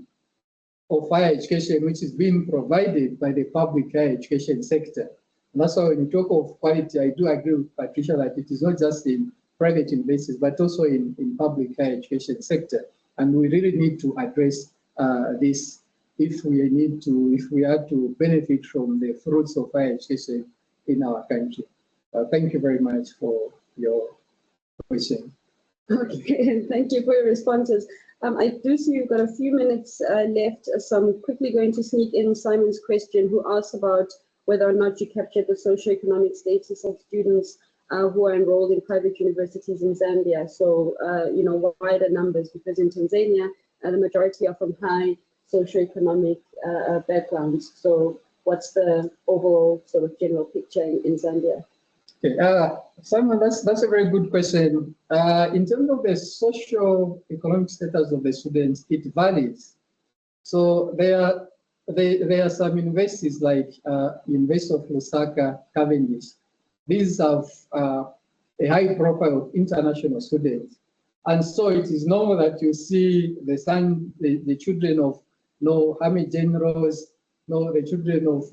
of higher education which is being provided by the public higher education sector. And that's why when you talk of quality, I do agree with Patricia that it is not just in private universities, but also in public higher education sector. And we really need to address this if we are to benefit from the fruits of higher education in our country. Thank you very much for your question. Okay, thank you for your responses. I do see we've got a few minutes left, so I'm quickly going to sneak in Simon's question, who asked about whether or not you captured the socioeconomic status of students who are enrolled in private universities in Zambia. So, wider numbers, because in Tanzania, the majority are from high socioeconomic backgrounds. So what's the overall sort of general picture in Zambia? Okay, Simon, that's a very good question. In terms of the socio-economic status of the students, it varies. So there are some universities like University of Lusaka, Cavendish. These have a high profile of international students. And so it is normal that you see the children of army generals, the children of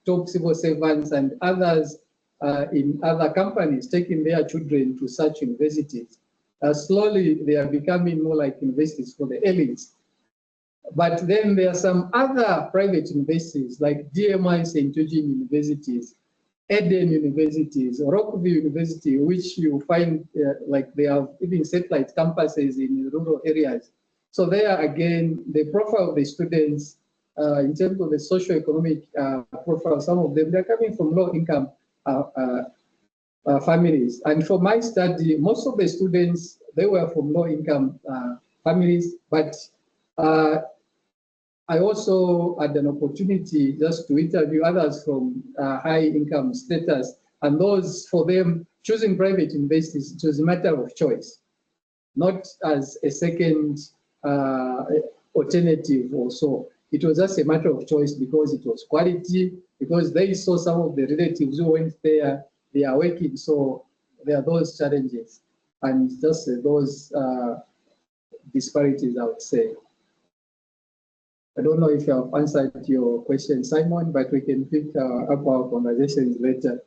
top civil servants and others in other companies taking their children to such universities. Slowly, they are becoming more like universities for the elites. But then there are some other private universities like DMI St. Eugene universities, Eden universities, Rockville University, which you find like they have even satellite campuses in rural areas. So there again, the profile of the students in terms of the socioeconomic profile, some of them, they're coming from low-income families. And for my study, most of the students, they were from low-income families, but I also had an opportunity just to interview others from high-income status, and those, for them, choosing private universities, it was a matter of choice, not as a second alternative or so. It was just a matter of choice because it was quality, because they saw some of the relatives who went there, they are working, so there are those challenges and just those disparities, I would say. I don't know if you have answered your question, Simon, but we can pick up our conversations later.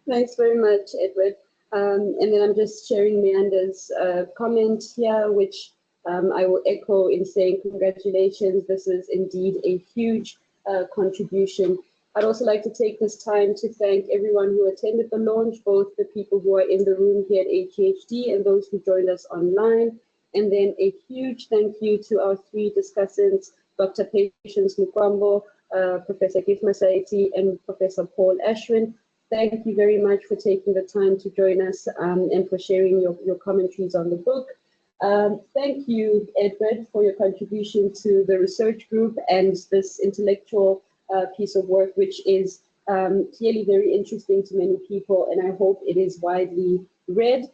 Thanks very much, Edward. And then I'm just sharing Meander's comment here, which I will echo in saying congratulations. This is indeed a huge contribution I'd also like to take this time to thank everyone who attended the launch, both the people who are in the room here at SARChi-HEHD and those who joined us online. And then a huge thank you to our three discussants, Dr. Patience Mukwambo, Professor Gift Masaiti, and Professor Paul Ashwin. Thank you very much for taking the time to join us and for sharing your commentaries on the book. Thank you, Edward, for your contribution to the research group and this intellectual piece of work, which is clearly very interesting to many people, and I hope it is widely read.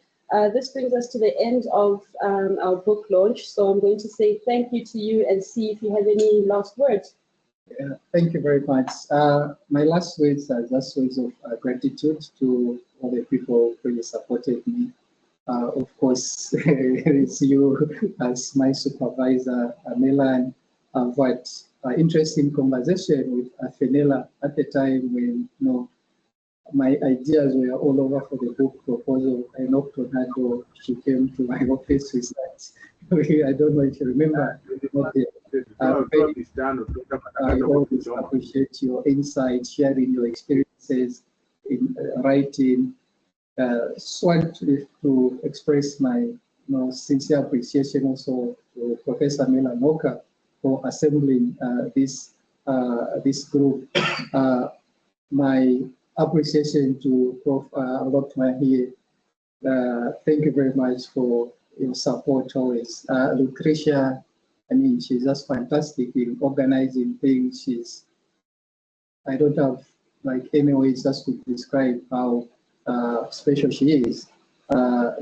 This brings us to the end of our book launch, so I'm going to say thank you to you and see if you have any last words. Thank you very much. My last words are just words of gratitude to all the people who really supported me. Of course, it's you as my supervisor, Melan. I've had an interesting conversation with Fenella at the time when my ideas were all over for the book proposal. I knocked on her door. She came to my office with that. I don't know if you remember. I always appreciate your insight, sharing your experiences in writing. So I want to express my sincere appreciation also to Professor Mela Moka for assembling this group. My appreciation to Prof. Alotma here. Thank you very much for your support always. Lucretia, I mean, she's just fantastic in organizing things. I don't have like any ways just to describe how special she is.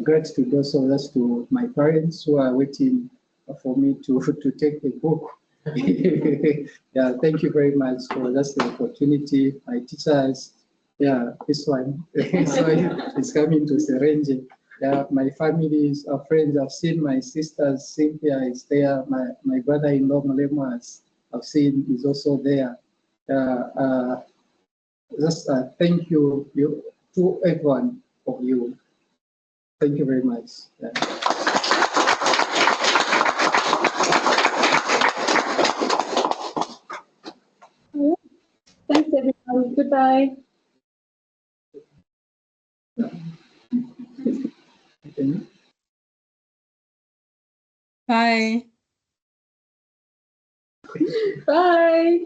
Gratitude also just to my parents who are waiting for me to take the book. Yeah, thank you very much for just the opportunity. My teachers, yeah, this one, so it's coming to Serenge. Yeah, my families, our friends, I've seen my sisters, Cynthia is there, my brother-in-law, Malemas, I've seen is also there. Just thank you to everyone of you. Thank you very much. Yeah. Thanks, everyone. Goodbye. Bye. Bye.